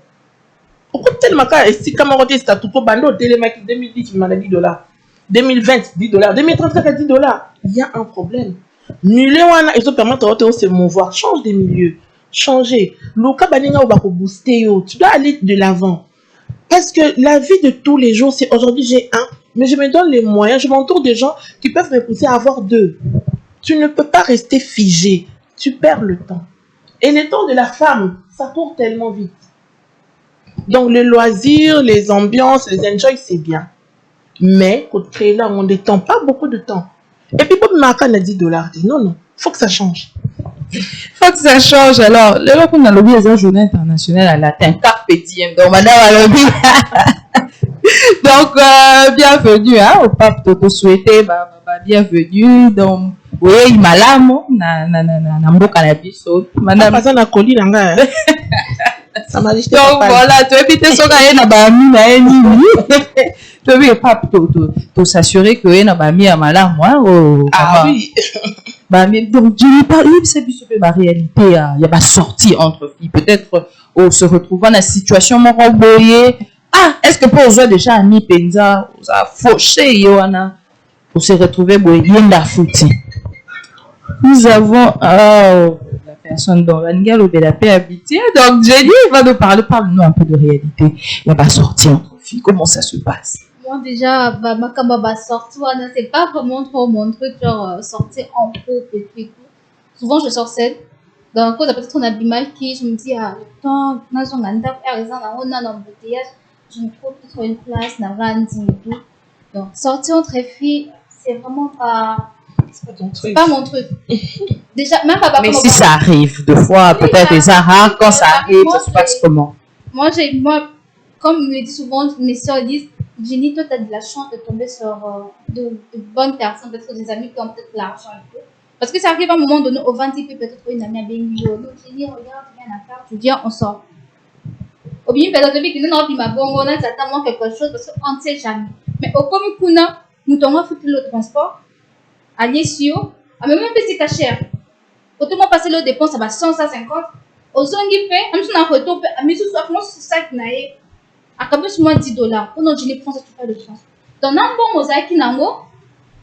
Pourquoi tellement si camarade c'est tout pour bando télématique 2010 maladie $, 2020 $, 2034 $, il y a un problème. Nulé wana ils ont permis de se mouvoir, change de milieu, changer. Luka baninga ou bako booster yo, tu dois aller de l'avant. Parce que la vie de tous les jours c'est aujourd'hui j'ai un, mais je me donne les moyens, je m'entoure de gens qui peuvent me pousser à avoir 2. Tu ne peux pas rester figé, tu perds le temps. Et le temps de la femme, ça court tellement vite. Donc, les loisirs, les ambiances, les enjoys, c'est bien. Mais, pour créer là, on ne détend pas beaucoup de temps. Et puis, pour Marca, on a 10 $. Non, faut que ça change. Faut que ça change. Alors, le jour qu'on a lobby les journée internationale à latin, carpe diem. Donc, madame a lobby. Donc, bienvenue, hein, au pape Toto souhaité, bienvenue. Donc, oui, il m'a l'âme, na mboka na biso. Madame. Pas ça, na coli, nanga. Donc voilà, tu évites ce qu'il y a bami na eni. Tu veux pas to s'assurer que y a bami à malam moi. Ah oui. Bami donc je ne pas c'est plus sur la réalité il y a pas sortie entre filles peut-être on se retrouvant dans la situation mon boyé. Ah, est-ce que pour aujourd'hui déjà ami penza ça fauché yoana pour se retrouver boyé la fouti. Nous avons la personne dont Rangel ou de la paix habitée. Donc, Jenny va nous parle-nous un peu de réalité. Il va sortir entre filles. Comment ça se passe? Moi, déjà, ma camarade sortir, c'est pas vraiment trop mon truc, genre sortir en couple et tout. Souvent, je sors seule. Donc, quand peut-être on a mal qui, je me dis, ah, le temps, dans un endroit, par exemple, on a un embouteillage, je me trouve peut-être une place, dans Randi et tout. Donc, sortir entre filles, c'est vraiment pas. C'est pas mon truc. Déjà, même pas. Mais si ça arrive, deux fois, peut-être des rare, quand ça arrive, ça se passe comment? Moi, comme me dit souvent, mes soeurs disent, Jenny, toi, tu as de la chance de tomber sur de bonnes personnes, peut-être des amis qui ont peut-être l'argent et tout. Parce que ça arrive à un moment donné, au 20 peut-être une amie a bien dit, oh, Jenny, regarde, rien à faire, tu viens, on sort. Au bien, peut-être que nous n'avons pas bon, on a certainement quelque chose parce qu'on ne sait jamais. Mais au comme nous avons fait le transport. À l'issue, à même si c'est cher. Autrement passer le dépense, ça va 150. Aux ongi fait, même si on a retour, mais ce soit moi c'est ça qui n'a à quand plus moins $10. Pour nous, je ne prends ça tout de chance. Dans un bon mosaïque qui n'a pas,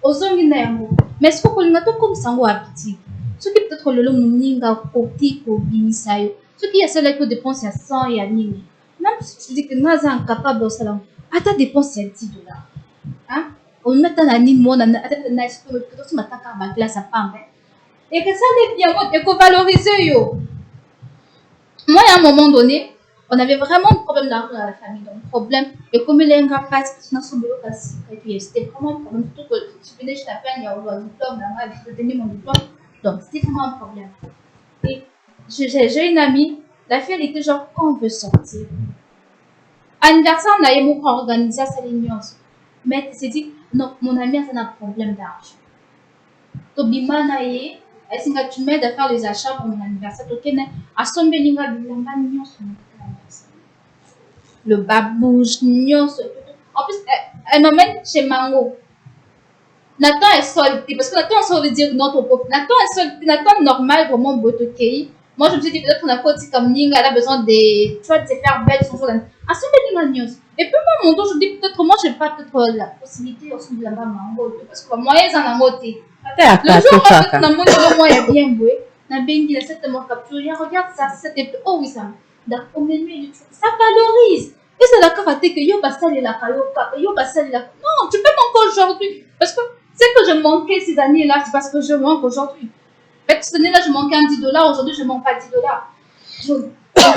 aux ongi n'a pas. Mais ce qu'on a tout comme ça, on a petit. Ce qui peut-être le long ninga, côté, au binisayo. Ce qui est celle qui dépense à 100 et à 1000. Même si tu dis que nous sommes incapables de ça, à ta dépense à $10. Hein? On a tant d'années, on a peut-être une nice que tu m'as attaqué à ma glace à femme. Et que ça devient et qu'on valorise. Moi, à un moment donné, on avait vraiment un problème d'argent dans la famille. Donc, problème. Et comme il y a un gars qui passe, c'était vraiment un problème. Surtout que tu venais chez ta peine, il y a un diplôme, je tenais mon diplôme. Donc, c'était vraiment un problème. Et j'ai une amie, la fille, elle était genre, quand on veut sortir. Anniversaire, on a eu mon organisé sa réunion. Mais elle s'est dit, non, mon ami a un problème d'argent. Tobima naye, Est-ce que tu m'aides à faire les achats pour mon anniversaire? Ok, à son béninga, le babouche, en plus, elle m'emmène chez Mango. Nathan est solide, parce que Nathan, ça veut dire notre pauvre. Nathan est solide, Nathan normal, vraiment beau de pays. Moi, je me suis dit, peut-être qu'on a quoi aussi comme Ninga, elle a besoin de, tu vois, de se faire belle, son jour. Ah, c'est bien news. Et puis, moi, mon dos, je dis, peut-être, moi, je n'ai pas peut-être la possibilité aussi de là-bas, Mango, parce que moi, ils en ont moté. Le jour où on a monté, moi, il est bien beau. Na bengi la cette mort capturé, regarde ça, c'était oh oui ça. D'accord, mais ça valorise. Et c'est la karaté que yo basta la kayoka, yo basta la. Non, tu peux manquer aujourd'hui parce que c'est que je manquais ces années-là, c'est parce que je manque aujourd'hui. En fait, cette année-là, je manquais $10, aujourd'hui, je manque pas $10. C'est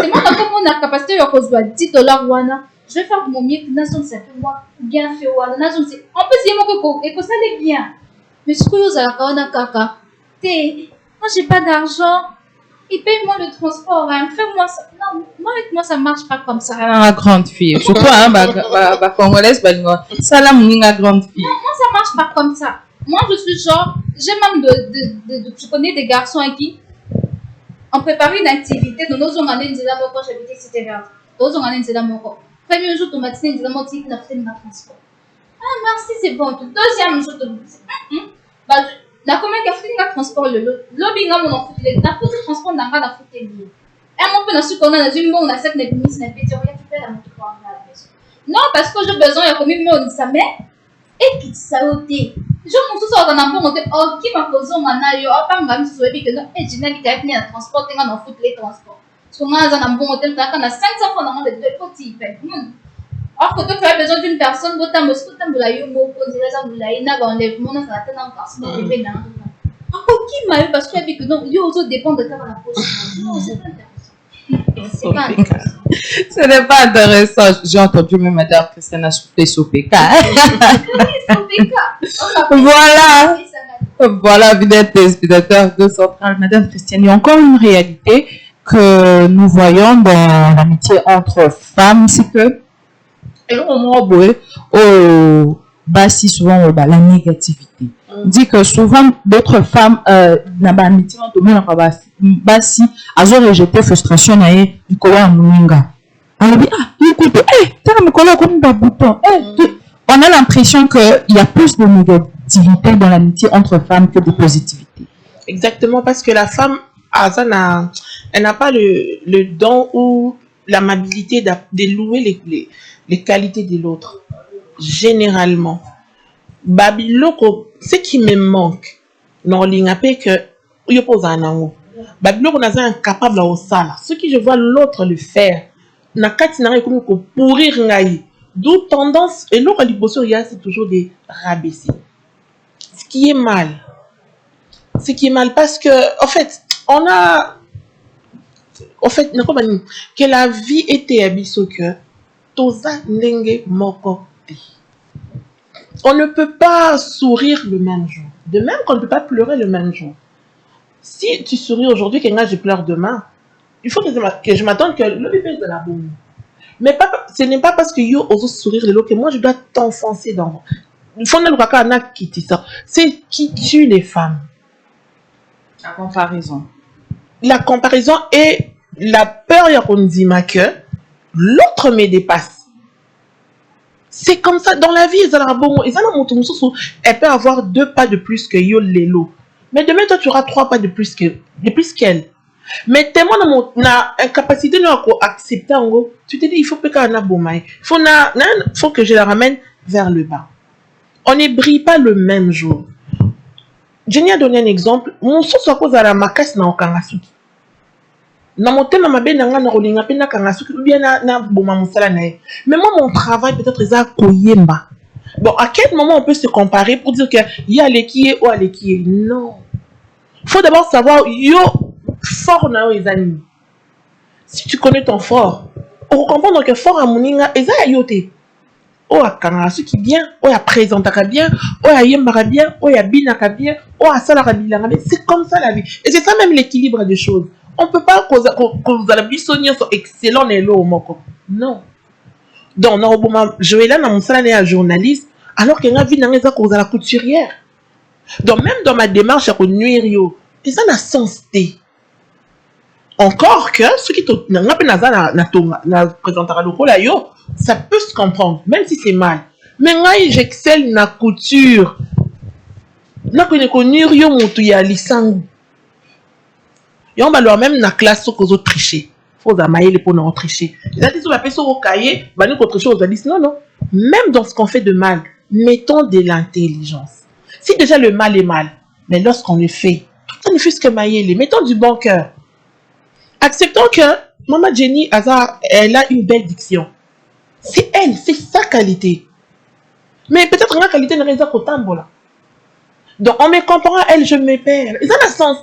moi comme on a capacité de recevoir $10 wana. Je vais faire de mon mieux, nation ça fait moi bien fait wana, nation c'est. En plus, il y a mon et que ça allait bien. Mais ce que vous avez on a kaka. Moi, j'ai pas d'argent. Il paye-moi le transport. Hein. Fais-moi ça. Non, moi, avec moi, ça marche pas comme ça. La grande fille. Surtout, hein, congolaise, ça, la grande fille. Non, moi, ça marche pas comme ça. Moi, je suis genre, j'ai même je connais des garçons à qui on prépare une activité. Dans nos années, nous avons quand j'habitais Cité Verte. Dans nos années, nous avons premier jour, nous avons dit, nous avons fait un transport. Ah, merci, c'est bon. Deuxième jour, na combien de fois transport le lobby nga mon enfant il na pour transport n'a pas na foutre lié et mon peu na su qu'on a une bon on a cette nébulis na pété on tu fais la moto pour aller à la maison non parce que j'ai besoin il y a combien mon ça mais et qui ça ôté je mon tout ça dans un bon monter oh qui m'a posé on a yo pas ngam so et que non et je n'ai qu'à venir transport nga na foutre les transports so nga dans un bon hôtel quand on a 500 francs dans de deux petits fait or que tu as besoin d'une personne pour ta mosquée tu la yo mo poser ça vous la ina dans les mon ça t'en encore c'est bébé là encore qui m'a eu parce que avec non yo autres dépend de ta la poche non c'est pas intéressant c'est pas intéressant ce n'est pas intéressant j'ai entendu même madame Christiane a soufflé sous PK voilà fidèles téléspectateurs de Centrale madame Christiane il y a encore une réalité que nous voyons dans l'amitié entre femmes c'est que et au moins, si souvent, la négativité. Dit que souvent, d'autres femmes, n'a pas amitié, si, elles ont rejeté frustration, du colère mouninga. On dit, écoute, t'as me colère comme un bouton. On a l'impression qu'il y a plus de négativité dans l'amitié entre femmes que de positivité. Exactement, parce que la femme, elle n'a pas le don ou l'amabilité de louer les qualités de l'autre. Généralement. Babiloko, ce qui me manque, non, l'ingapé que, yo pose un ango. Babiloko n'a pas incapable à osala. Ce que je vois l'autre le faire, n'a kati n'a comme pour pourrir ngai. D'où tendance, et l'autre liboso, c'est toujours des rabaisser. Ce qui est mal. Ce qui est mal parce que, en fait, on a, en fait, que la vie était abyssale que toza nenge moko te. On ne peut pas sourire le même jour. De même qu'on ne peut pas pleurer le même jour. Si tu souris aujourd'hui, que je pleure demain, il faut que je m'attende que le bébé de la boum. Mais ce n'est pas parce que yo ose sourire le lot que moi je dois t'enfoncer dans. Il faut que quitter ça. C'est qui tue les femmes. La comparaison. La comparaison et la peur qu'on dit que l'autre me dépasse. C'est comme ça dans la vie. Elle peut avoir 2 pas de plus que yo lelo. Mais demain toi tu auras 3 pas de plus qu'elle. Mais tellement na incapacité de accepter en gros. Tu te dis il faut que faut que je la ramène vers le bas. On ne brille pas le même jour. Jenny a donné un exemple. Mon sens à cause de la macasse na okangasuki. Na motema mabe na nga na rolinga pe na kangasuki ou bien na boma musala na. Mais moi mon travail peut-être eza koyemba. Bon, à quel moment on peut se comparer pour dire que y a l'équié ou à l'équié? Non. Faut d'abord savoir yo fort na yo ezani. Si tu connais ton fort, on comprend que fort à moninga eza yote. Oh a kangasuki bien, oh a présentaka bien, oh a yembaka bien, oh a binaka bien, oh a salaka bilanga bien. C'est comme ça la vie. Et c'est ça même l'équilibre des choses. On ne peut pas que la bisognes sont excellents et l'eau moko. Non. Donc, je vais là dans mon salaire à journaliste, alors que la vie n'a pas cause à la couturière. Donc, même dans ma démarche à nuire, Et ça n'a sens té. Encore que ce qui présentera le rôle yo, ça peut se comprendre, même si c'est mal. Mais moi, j'excelle na couture. Na connaître yo mutu ya lisangu. Yo on va leur même na classe so kozo tricher. Faut amailler les pour non tricher. Là tu sur la personne au cahier, bah nous contre chose non non. Même dans ce qu'on fait de mal, mettons de l'intelligence. Si déjà le mal est mal, mais lorsqu'on le fait, ça ne fait que mailler, mettons du bon cœur. Acceptons que Maman Jenny Hazard, elle a une belle diction. C'est elle, c'est sa qualité. Mais peut-être la qualité ne reste pas autant bon. Donc on me comprend, elle, je me perds. Et ça n'a sens.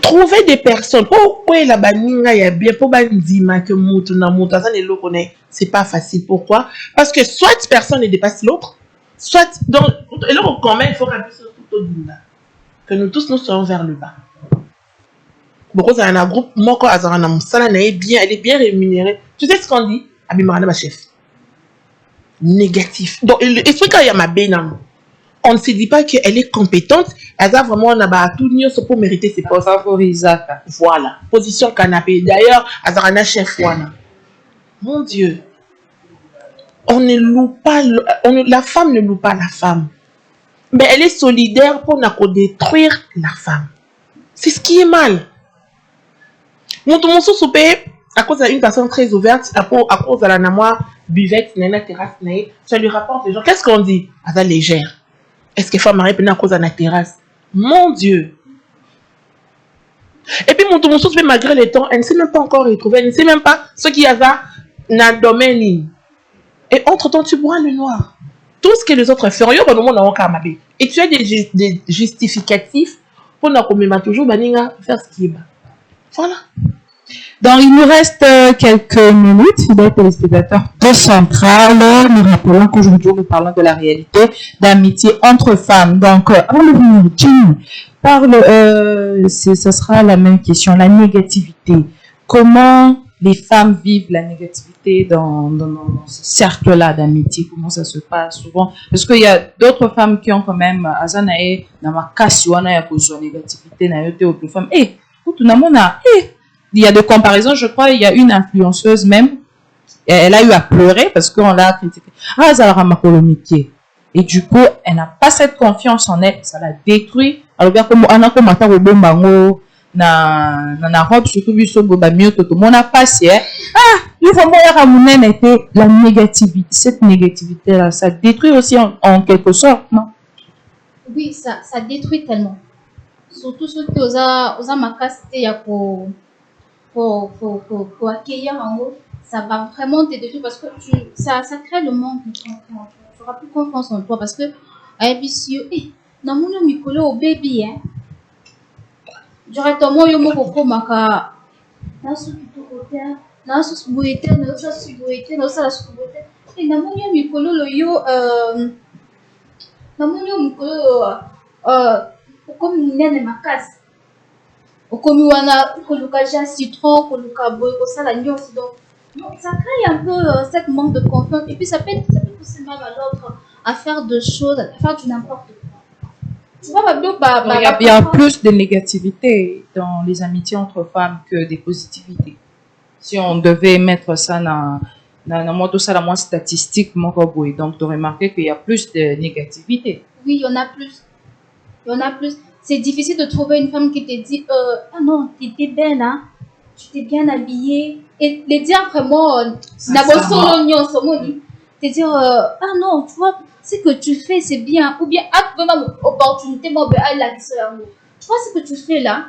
Trouver des personnes. Pourquoi la banine il y a bien pour dire que moutou ça ne le connaît. C'est pas facile. Pourquoi? Parce que soit personne ne dépasse l'autre, soit donc et là quand même il faut qu'elle puisse tout au bout là. Que nous tous nous soyons vers le bas. Beaucoup ça un groupe moi quand Azara Moussala elle est bien rémunérée. Tu sais ce qu'on dit? Abimana ma chef. Négatif. Donc esprit quand il y a ma bénam. On ne se dit pas qu'elle est compétente. Elle a vraiment tout pour mériter ses postes. Favorisata. Voilà. Position canapé. D'ailleurs, elle a un chef. Mon Dieu. On ne loue pas. La femme ne loue pas la femme. Mais elle est solidaire pour ne détruire la femme. C'est ce qui est mal. Mon soupé, à cause d'une personne très ouverte, à cause de la namoire, buvette, nana, terrasse, ça lui rapporte les gens. Qu'est-ce qu'on dit? Elle est légère. Est-ce que femme mariée peut à cause de la terrasse? Mon Dieu! Et puis, mon soupé, malgré le temps, elle ne s'est même pas encore retrouvée. Elle ne sait même pas ce qu'il y a dans le domaine. Et entre-temps, tu bois le noir. Tout ce que les autres font, et tu as des justificatifs pour ne toujours faire ce qui est bas. Voilà. Donc, il nous reste quelques minutes, fidèles téléspectateurs de Centrale. Nous rappelons qu'aujourd'hui, nous parlons de la réalité d'amitié entre femmes. Donc, avant de venir, Jim parle, ce sera la même question, la négativité. Comment les femmes vivent la négativité dans ce cercle-là d'amitié? Comment ça se passe souvent? Parce qu'il y a d'autres femmes qui ont quand même, Azanae, dans ma casse, il y a une négativité, d'autres femmes. Il y a des comparaisons, je crois, il y a une influenceuse même, elle a eu à pleurer parce qu'on l'a critiqué. Ah, Zara Makolomiki. Et du coup, elle n'a pas cette confiance en elle, ça l'a détruit. Alors, bien, comme on a commenté au bon bango, na robe, surtout, on a passé, ah, il faut moi, la négativité, cette négativité-là, ça détruit aussi en quelque sorte, non? Oui, ça détruit tellement. Surtout ceux qui osent ma capacité pour accueillir en haut, ça va vraiment te détruire parce que ça crée le manque de confiance. Tu n'auras plus confiance en toi parce que, dans mon micro, au baby, hein, directement, il y a mon coco, maka, dans ce côté, dans ce boîtier, dans ce boîtier, dans ce boîtier, et dans mon micro, dans mon micro, comme une naine ma casse. Comme on a colocation citron, colocation boy, ça la nuit aussi. Donc, ça crée un peu cette manque de confiance. Et puis, ça peut pousser même à l'autre à faire des choses, à faire du n'importe quoi. Tu vois, il y a plus de négativité dans les amitiés entre femmes que des positivités. Si on devait mettre ça dans la moins statistique, donc tu aurais remarqué qu'il y a plus de négativité. Oui, il y en a plus. Il y en a plus. C'est difficile de trouver une femme qui te dit ah non, tu étais belle, hein? Tu t'es bien habillée. Et les dire vraiment, te dire ah non, tu vois, ce que tu fais, c'est bien. Ou bien, ah, tu veux une opportunité, moi, tu vois ce que tu fais là,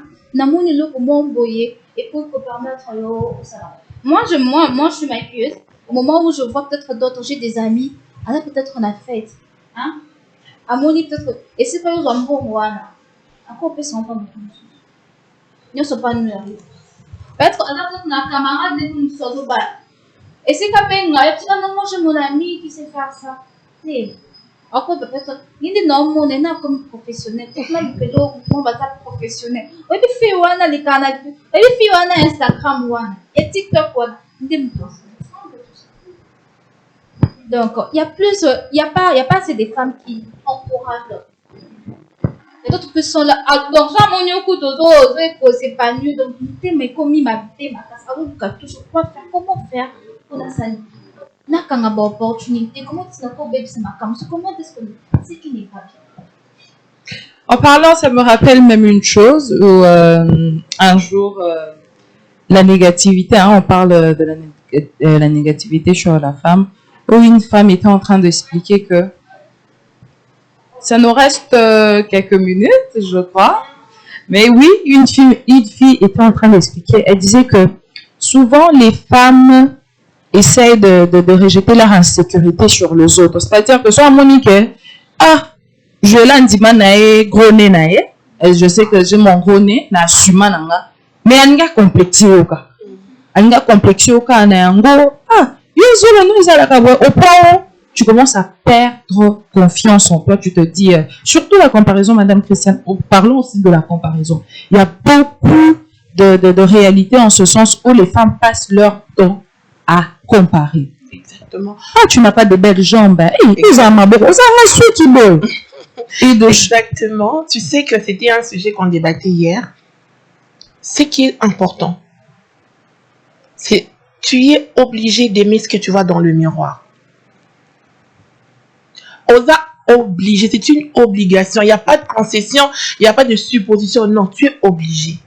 et pour te permettre au salarié. Moi, je suis maquilleuse. Au moment où je vois peut-être d'autres, j'ai des amis, alors peut-être on a fait, hein? À mon niveau, peut-être. Et c'est pas aux amours, voilà. Encore plus, on parle de tout. Nous ne sommes pas nous. Peut-être qu'on a un camarade de nous sommes au bas. Et c'est quand même, moi, j'ai mon ami qui sait faire ça. Encore peut-être, il dit non, on est là comme professionnel. Peut-être là, il peut on va être professionnel. Et puis, il y a les canaux. Et puis, il y a Instagram, et TikTok, donc, il y a pas assez de femmes qui encouragent. Et d'autres personnes sont là. Donc, ça, mon yoko, c'est pas mieux. Donc, mais comme il m'a dit, comment faire pour la salle? N'a qu'un opportunité. Comment tu n'as pas oublié ce matin? Comment est-ce que c'est qui n'est pas bien? En parlant, ça me rappelle même une chose où un jour, la négativité, on parle de la négativité sur la femme, où une femme était en train d'expliquer que ça nous reste quelques minutes, je crois. Mais oui, une fille était en train d'expliquer. Elle disait que souvent les femmes essayent de rejeter leur insécurité sur les autres. C'est-à-dire que soit Monique, je l'ai nae gros nez nae, je sais que j'ai mon gros nez, na suma nanga, mais elle a complexé au cas. Elle a complexé au cas, na yango, au point tu commences à perdre confiance en toi, tu te dis, surtout la comparaison, Madame Christiane, parlons aussi de la comparaison. Il y a beaucoup de réalités en ce sens où les femmes passent leur temps à comparer. Exactement. Tu n'as pas de belles jambes. Exactement. Tu sais que c'était un sujet qu'on débattait hier. Ce qui est important, c'est tu es obligé d'aimer ce que tu vois dans le miroir. Osa obligé, c'est une obligation. Il n'y a pas de concession, il n'y a pas de supposition. Non, tu es obligé.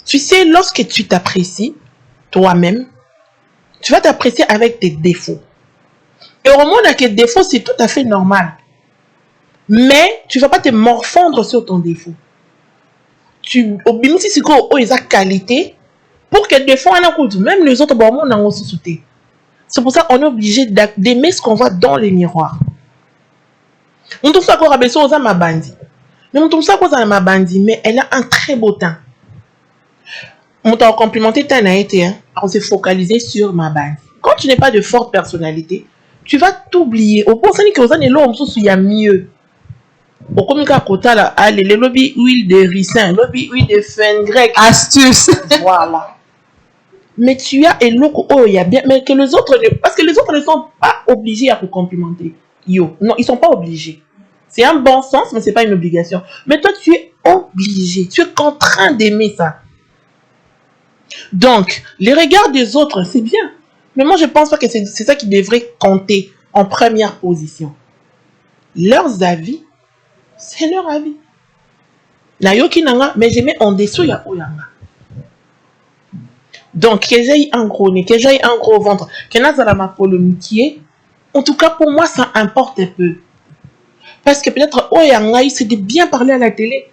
Tu sais, lorsque tu t'apprécies, toi-même, tu vas t'apprécier avec tes défauts. Et au moment où tes défauts, c'est tout à fait normal. Mais tu ne vas pas te morfondre sur ton défaut. Tu obéis si tu as qualité pour que des fois, même les autres, on a aussi sauté. C'est pour ça qu'on est obligé d'aimer ce qu'on voit dans les miroirs. On trouve ça qu'on a besoin de ma bandit. Mais on trouve ça qu'on a ma bandit, mais elle a un très beau teint. On t'a complimenté, t'as été, on s'est focalisé sur ma bandit. Quand tu n'es pas de forte personnalité, tu vas t'oublier. Au point que vous avez l'homme, il y a mieux. Au communiqué côté là, allez, le lobby huile de ricin, lobby huile de fenugrec. Astuce. Voilà. Mais tu as et l'autre, il y a bien, mais que les autres, parce que les autres ne sont pas obligés à te complimenter. Non, ils ne sont pas obligés. C'est un bon sens, mais ce n'est pas une obligation. Mais toi, tu es obligé, tu es contraint d'aimer ça. Donc, les regards des autres, c'est bien. Mais moi, je ne pense pas que c'est ça qui devrait compter en première position. Leurs avis, c'est leur avis. Nayoki nanga, mais je mets en dessous ya oyanga. Donc, que j'aille un gros nez, que j'aille un gros ventre, que n'azala ma polomitié, en tout cas, pour moi, ça importe peu. Parce que peut-être, oyanga, c'est de bien parler à la télé.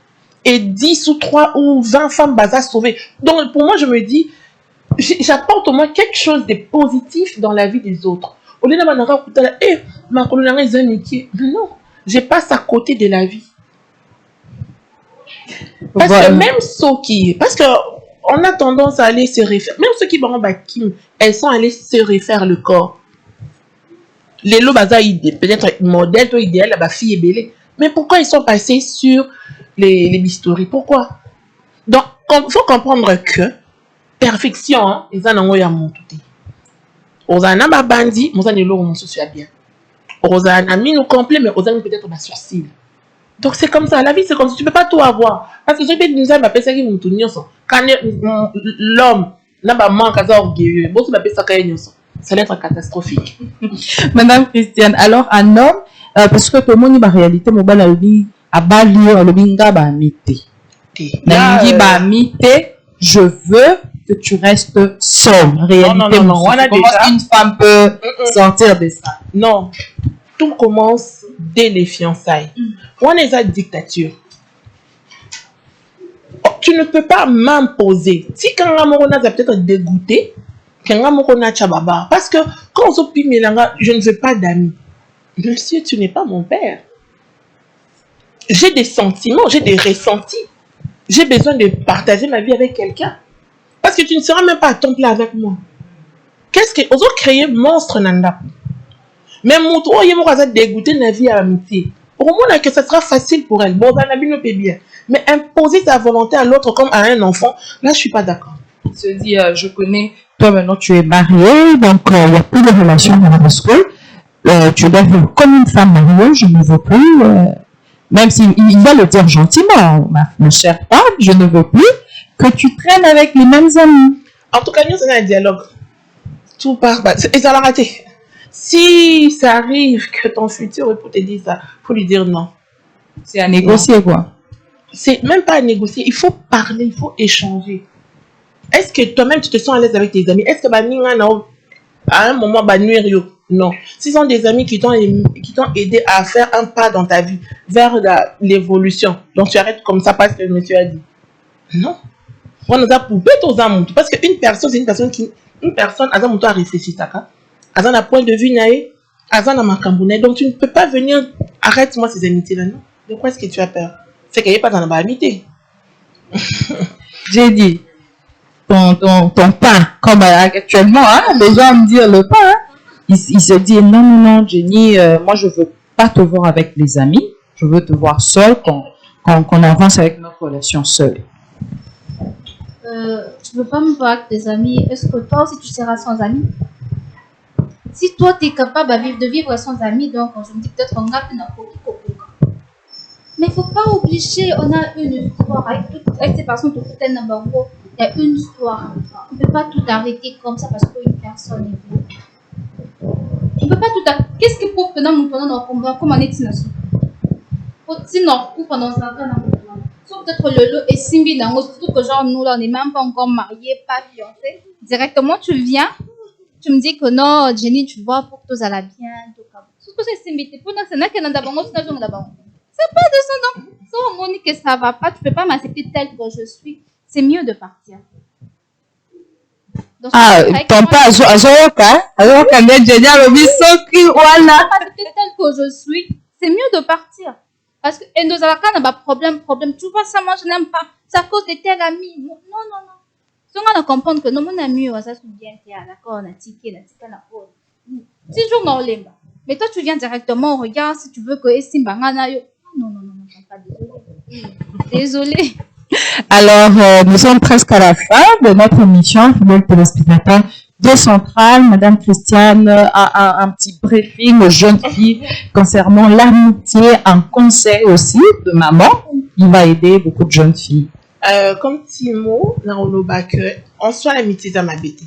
Et 10 ou 3 ou 20 femmes bazar sauvées. Donc, pour moi, je me dis, j'apporte au moins quelque chose de positif dans la vie des autres. Au lieu de ma colonne est un métier. Non, je passe à côté de la vie. Parce que même ceux qui... Parce que on a tendance à aller se refaire. Même ceux qui vont Kim, elles sont allées se refaire le corps. Les lots bazar, peut-être modèle, toi idéal, la fille est belle. Mais pourquoi ils sont passés sur les bistouri? Pourquoi? Donc, il faut comprendre que perfection, ils en ont eu à mon tout. Aux anama bandi, nous allons l'eau, on se soit bien. Aux anami nous complet, mais aux amis peut-être on a surcil. Donc c'est comme ça, la vie c'est comme ça, tu peux pas tout avoir. Parce que je peux nous appeler ça qui nous tourne quand l'homme n'a pas manque à orgueilleux, bon tu m'appelles ça ça va être catastrophique. Madame Christiane, alors un homme, parce que tout le monde a réalité, mon bal a bali, le binga ba mité. Je veux que tu restes sobre. Réalité, non. Une femme peut sortir de ça. Non, tout commence dès les fiançailles. On est à dictature. Tu ne peux pas m'imposer. Si quand on a peut-être dégoûté, parce que quand on se dit je ne veux pas d'amis. Monsieur, tu n'es pas mon père. J'ai des sentiments, j'ai des ressentis. J'ai besoin de partager ma vie avec quelqu'un. Parce que tu ne seras même pas à ton plat avec moi. Qu'est-ce que... Ils ont créé monstre nanda. Même Moutou, il y a dégoûté la vie à l'amitié. Au moins que ça sera facile pour elle. Bon, dans la vie, nous peut bien. Mais imposer ta volonté à l'autre comme à un enfant, là, je ne suis pas d'accord. Il se dit, je connais, toi maintenant tu es marié, donc il n'y a plus de relation dans la school. Tu dois vivre comme une femme mariée, je ne veux plus. Même s'il va le dire gentiment, ma chère femme, je ne veux plus que tu traînes avec les mêmes amis. En tout cas, nous, c'est un dialogue. Tout part. Et ça l'a raté. Si ça arrive que ton futur époux te dise ça, il faut lui dire non. C'est à négocier, quoi. C'est même pas à négocier. Il faut parler, il faut échanger. Est-ce que toi-même, tu te sens à l'aise avec tes amis? Est-ce que à un moment, nuire? Non. Ce sont des amis qui t'ont aidé à faire un pas dans ta vie vers l'évolution. Donc, tu arrêtes comme ça parce que le monsieur a dit. Non. On nous a poupé aux amours. Parce qu'une personne, c'est une personne, à a réfléchi, ça. À un point de vue, à un makamboune. Donc, tu ne peux pas venir, arrête-moi ces amitiés-là, non. De quoi est-ce que tu as peur? C'est qu'il n'y a pas dans la amitié. J'ai dit, ton pain, comme actuellement, hein, les gens me disent le pain, hein, il se dit, non, Jenny, moi je veux pas te voir avec les amis, je veux te voir seule, qu'on avance avec notre relation seule. Tu veux pas me voir avec tes amis, est-ce que toi aussi tu seras sans amis? Si toi tu es capable de vivre sans amis, donc je me dis peut-être qu'on a une mais il ne faut pas obliger, on a une histoire avec ces personnes qui font un bango, il y a une histoire. On ne peut pas tout arrêter comme ça parce qu'une personne est venue. On ne peut pas tout arrêter. Qu'est-ce que pour pendant mon temps, comment on est sinon, pendant 5 ans, sauf peut-être le lot et Simbi dans surtout que genre nous là, on n'est même pas encore mariés, pas fiancés. Directement, tu viens, tu me dis que non, Jenny, tu vois, pour que tout aille bien, tout comme. Surtout c'est Simbi, pour nous, c'est n'a qu'un d'abord, c'est un d'abord. C'est pas de son nom. Si on me dit que ça va pas, tu peux pas m'accepter tel que je suis. C'est mieux de partir. Donc, ton pas à Zoyoka, mais Jenny a mis son cul, voilà. Accepter tel que je suis, c'est mieux de partir. Parce que, et nous avons un problème. Tu vois, ça, moi, je n'aime pas. C'est à cause de tel ami. Non. Si on a comprendre que non, mon ami, ça se bien, d'accord, on a tiqué, la pause. 6 jours, non, mais toi, tu viens directement, regarde si tu veux que Essim Bangana. Non, pas désolé. Alors, nous sommes presque à la fin de notre émission, fidèles téléspectateurs de Centrale. Madame Christiane a un petit briefing aux jeunes filles concernant l'amitié, un conseil aussi de maman qui va aider beaucoup de jeunes filles. Comme petit mot, en soi, l'amitié, ça m'a bêté.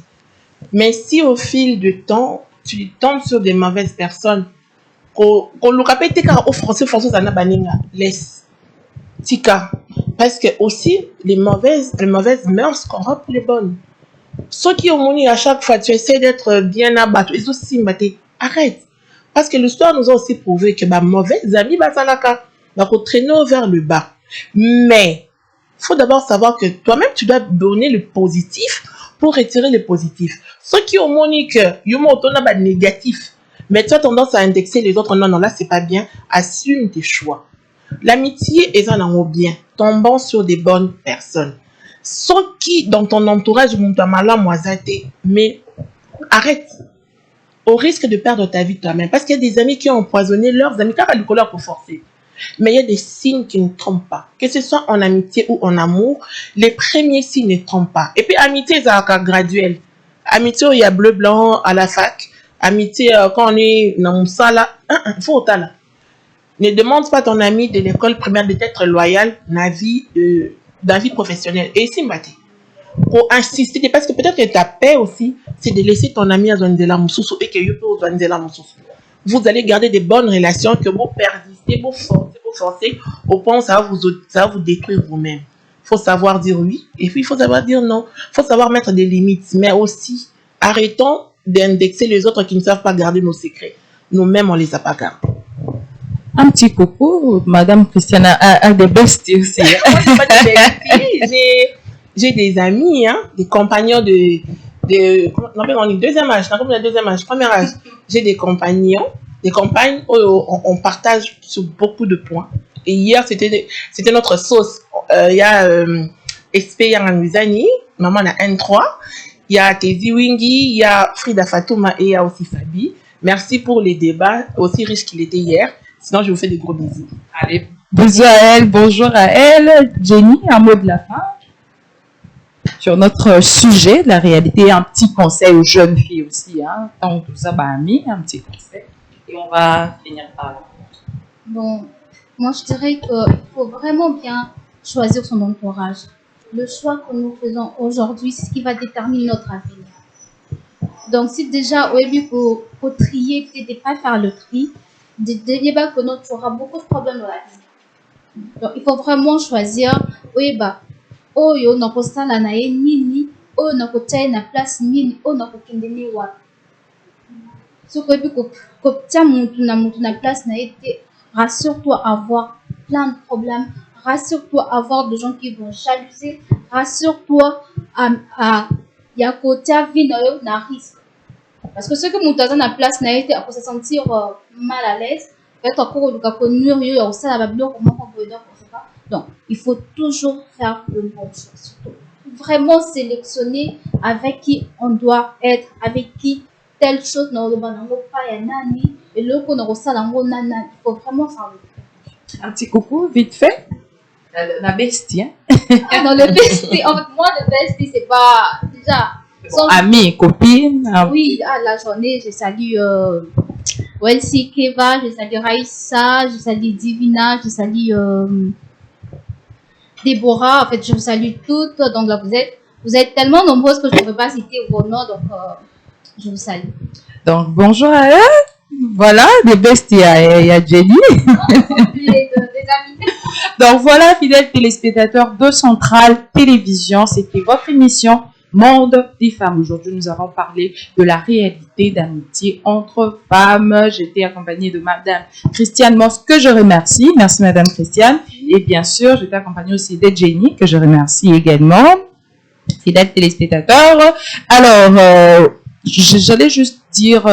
Mais si au fil du temps, tu tombes sur des mauvaises personnes, qu'on le rappelle, au français, ça n'a pas laisse. Tika. Parce que aussi, les mauvaises mœurs corrompent les bonnes. Ceux qui ont moni à chaque fois, tu essaies d'être bien abattu, ils aussi maté. Arrête. Parce que l'histoire nous a aussi prouvé que ma mauvaise amie, salaka, va traîner vers le bas. Mais, il faut d'abord savoir que toi-même, tu dois donner le positif pour retirer le positif. Ceux qui ont moni que, yomo autonome négatif, mais tu as tendance à indexer les autres, non, là, c'est pas bien. Assume tes choix. L'amitié est un amour bien, tombant sur des bonnes personnes. Ceux qui, dans ton entourage, mais arrête. Au risque de perdre ta vie toi-même. Parce qu'il y a des amis qui ont empoisonné leurs amis, car le couleur pour forcer. Mais il y a des signes qui ne trompent pas. Que ce soit en amitié ou en amour, les premiers signes ne trompent pas. Et puis, amitié, c'est graduel. Amitié, il y a bleu-blanc à la fac. Amitié, quand on est dans mon salle, il faut autant là. Ne demande pas à ton ami de l'école primaire d'être loyal dans la vie professionnelle. Et ici, pour insister, parce que peut-être que ta paix aussi, c'est de laisser ton ami à Zwanzela Moussoussou et que tu peux Zwanzela Moussoussou. Vous allez garder des bonnes relations, que vous persistez, vous forcez, au point où ça va vous détruire vous-même. Il faut savoir dire oui, et puis il faut savoir dire non. Il faut savoir mettre des limites, mais aussi, arrêtons d'indexer les autres qui ne savent pas garder nos secrets. Nous-mêmes, on ne les a pas gardés. Un petit coucou, Madame Christiane a des besties aussi. J'ai des amis, des compagnons deuxième âge, premier âge. J'ai des compagnons, des compagnes, on partage sur beaucoup de points. Et hier, c'était notre sauce. Il y a SP Yanganizani, maman a N3, il y a Tezi Wingi, il y a Frida Fatouma et il y a aussi Fabi. Merci pour les débats, aussi riches qu'il était hier. Sinon, je vous fais des gros bisous. Allez, bisous à elle, bonjour à elle. Jenny, un mot de la fin sur notre sujet de la réalité, un petit conseil aux jeunes filles aussi. Tant tout ça, un petit conseil. Et on va finir par là. Bon, moi je dirais qu'il faut vraiment bien choisir son entourage. Le choix que nous faisons aujourd'hui, c'est ce qui va déterminer notre avenir. Donc, si déjà, au début, il faut trier, peut-être pas faire le tri, il va que tu auras beaucoup de problèmes dans la vie. Donc, il faut vraiment choisir, oui, bah, oh, yo, na kosala na ye nini, oh, na kotia na place nini, oh, na kokende ne wapi. So, ko ebi ko tia mutu na place na ye te, rassure-toi avoir plein de problèmes, rassure-toi avoir des gens qui vont jalouser, rassure-toi à ya kotia vie na yo na risque. Parce que ce que mutu aza na place na ye te, ako se sentir mal à l'aise, peut-être encore luka ko nuire yo ya kosala ba biloko moko boye donc on sait pas. Donc, il faut toujours faire le bon choix. Surtout. Vraiment sélectionner avec qui on doit être, avec qui telle chose n'a pas nani et le qu'on a lango nana. Il faut vraiment faire le bon choix. Un petit coucou, vite fait. La bestie, hein? Ah non, le bestie, en fait, moi, le bestie, c'est pas déjà. Bon, amis, copines. Oui, la journée, je salue Welsi Keva, je salue Raïssa, je salue Divina, je salue Déborah. En fait, je vous salue toutes. Donc là, vous êtes tellement nombreuses que je ne pourrais pas citer vos noms, donc je vous salue. Donc, bonjour à eux. Voilà, des besties, il y a Jenny. Des amis. Donc voilà, fidèles téléspectateurs de Centrale Télévision, c'était votre émission Monde des femmes. Aujourd'hui, nous avons parlé de la réalité d'amitié entre femmes. J'étais accompagnée de Madame Christiane Moss, que je remercie. Merci Madame Christiane. Et bien sûr, j'étais accompagnée aussi de Jenny, que je remercie également. Fidèles téléspectateurs. Alors, j'allais juste dire,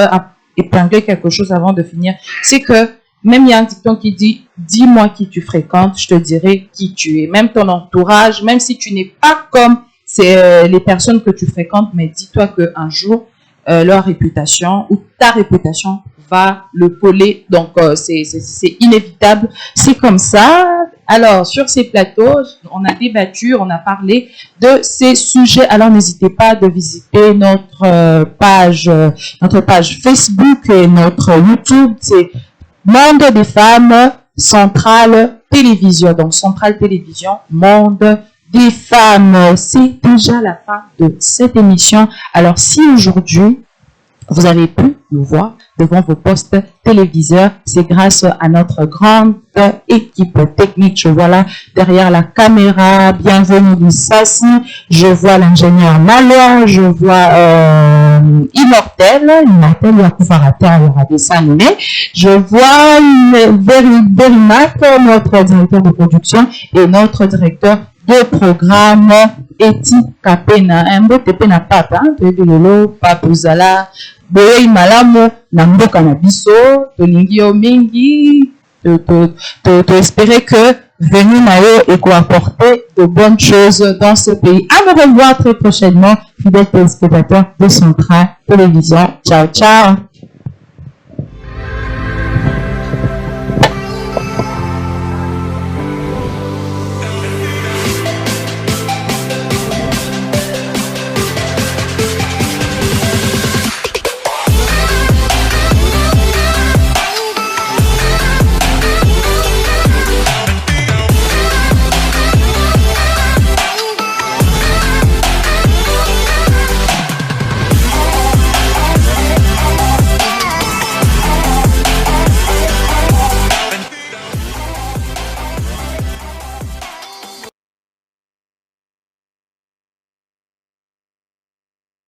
épingler quelque chose avant de finir. C'est que même il y a un dicton qui dit « Dis-moi qui tu fréquentes, je te dirai qui tu es ». Même ton entourage, même si tu n'es pas comme les personnes que tu fréquentes, mais dis-toi qu'un jour, leur réputation ou ta réputation va le coller. Donc, c'est inévitable. C'est comme ça. Alors, sur ces plateaux, on a débattu, on a parlé de ces sujets. Alors, n'hésitez pas de visiter notre page Facebook et notre YouTube. C'est Monde des femmes, Centrale Télévision. Donc, Centrale Télévision, Monde des femmes. C'est déjà la fin de cette émission. Alors, si aujourd'hui, vous avez pu nous voir devant vos postes téléviseurs, c'est grâce à notre grande équipe technique. Je vois là derrière la caméra, bienvenue Lissassi, je vois l'ingénieur Malon, je vois Immortel, il y a Koufarater, il y aura des animés. Je vois Berimac, notre directeur de production et notre directeur de programme Eti Kapena. Un beau tepena papa, Papa Zala, boye malamu na mboka na biso tolingi yo mingi to espérer que venir na yo et quoi apporter de bonnes choses dans ce pays. À nous revoir très prochainement, fidèles téléspectateurs de Centrale Télévision. Ciao, ciao.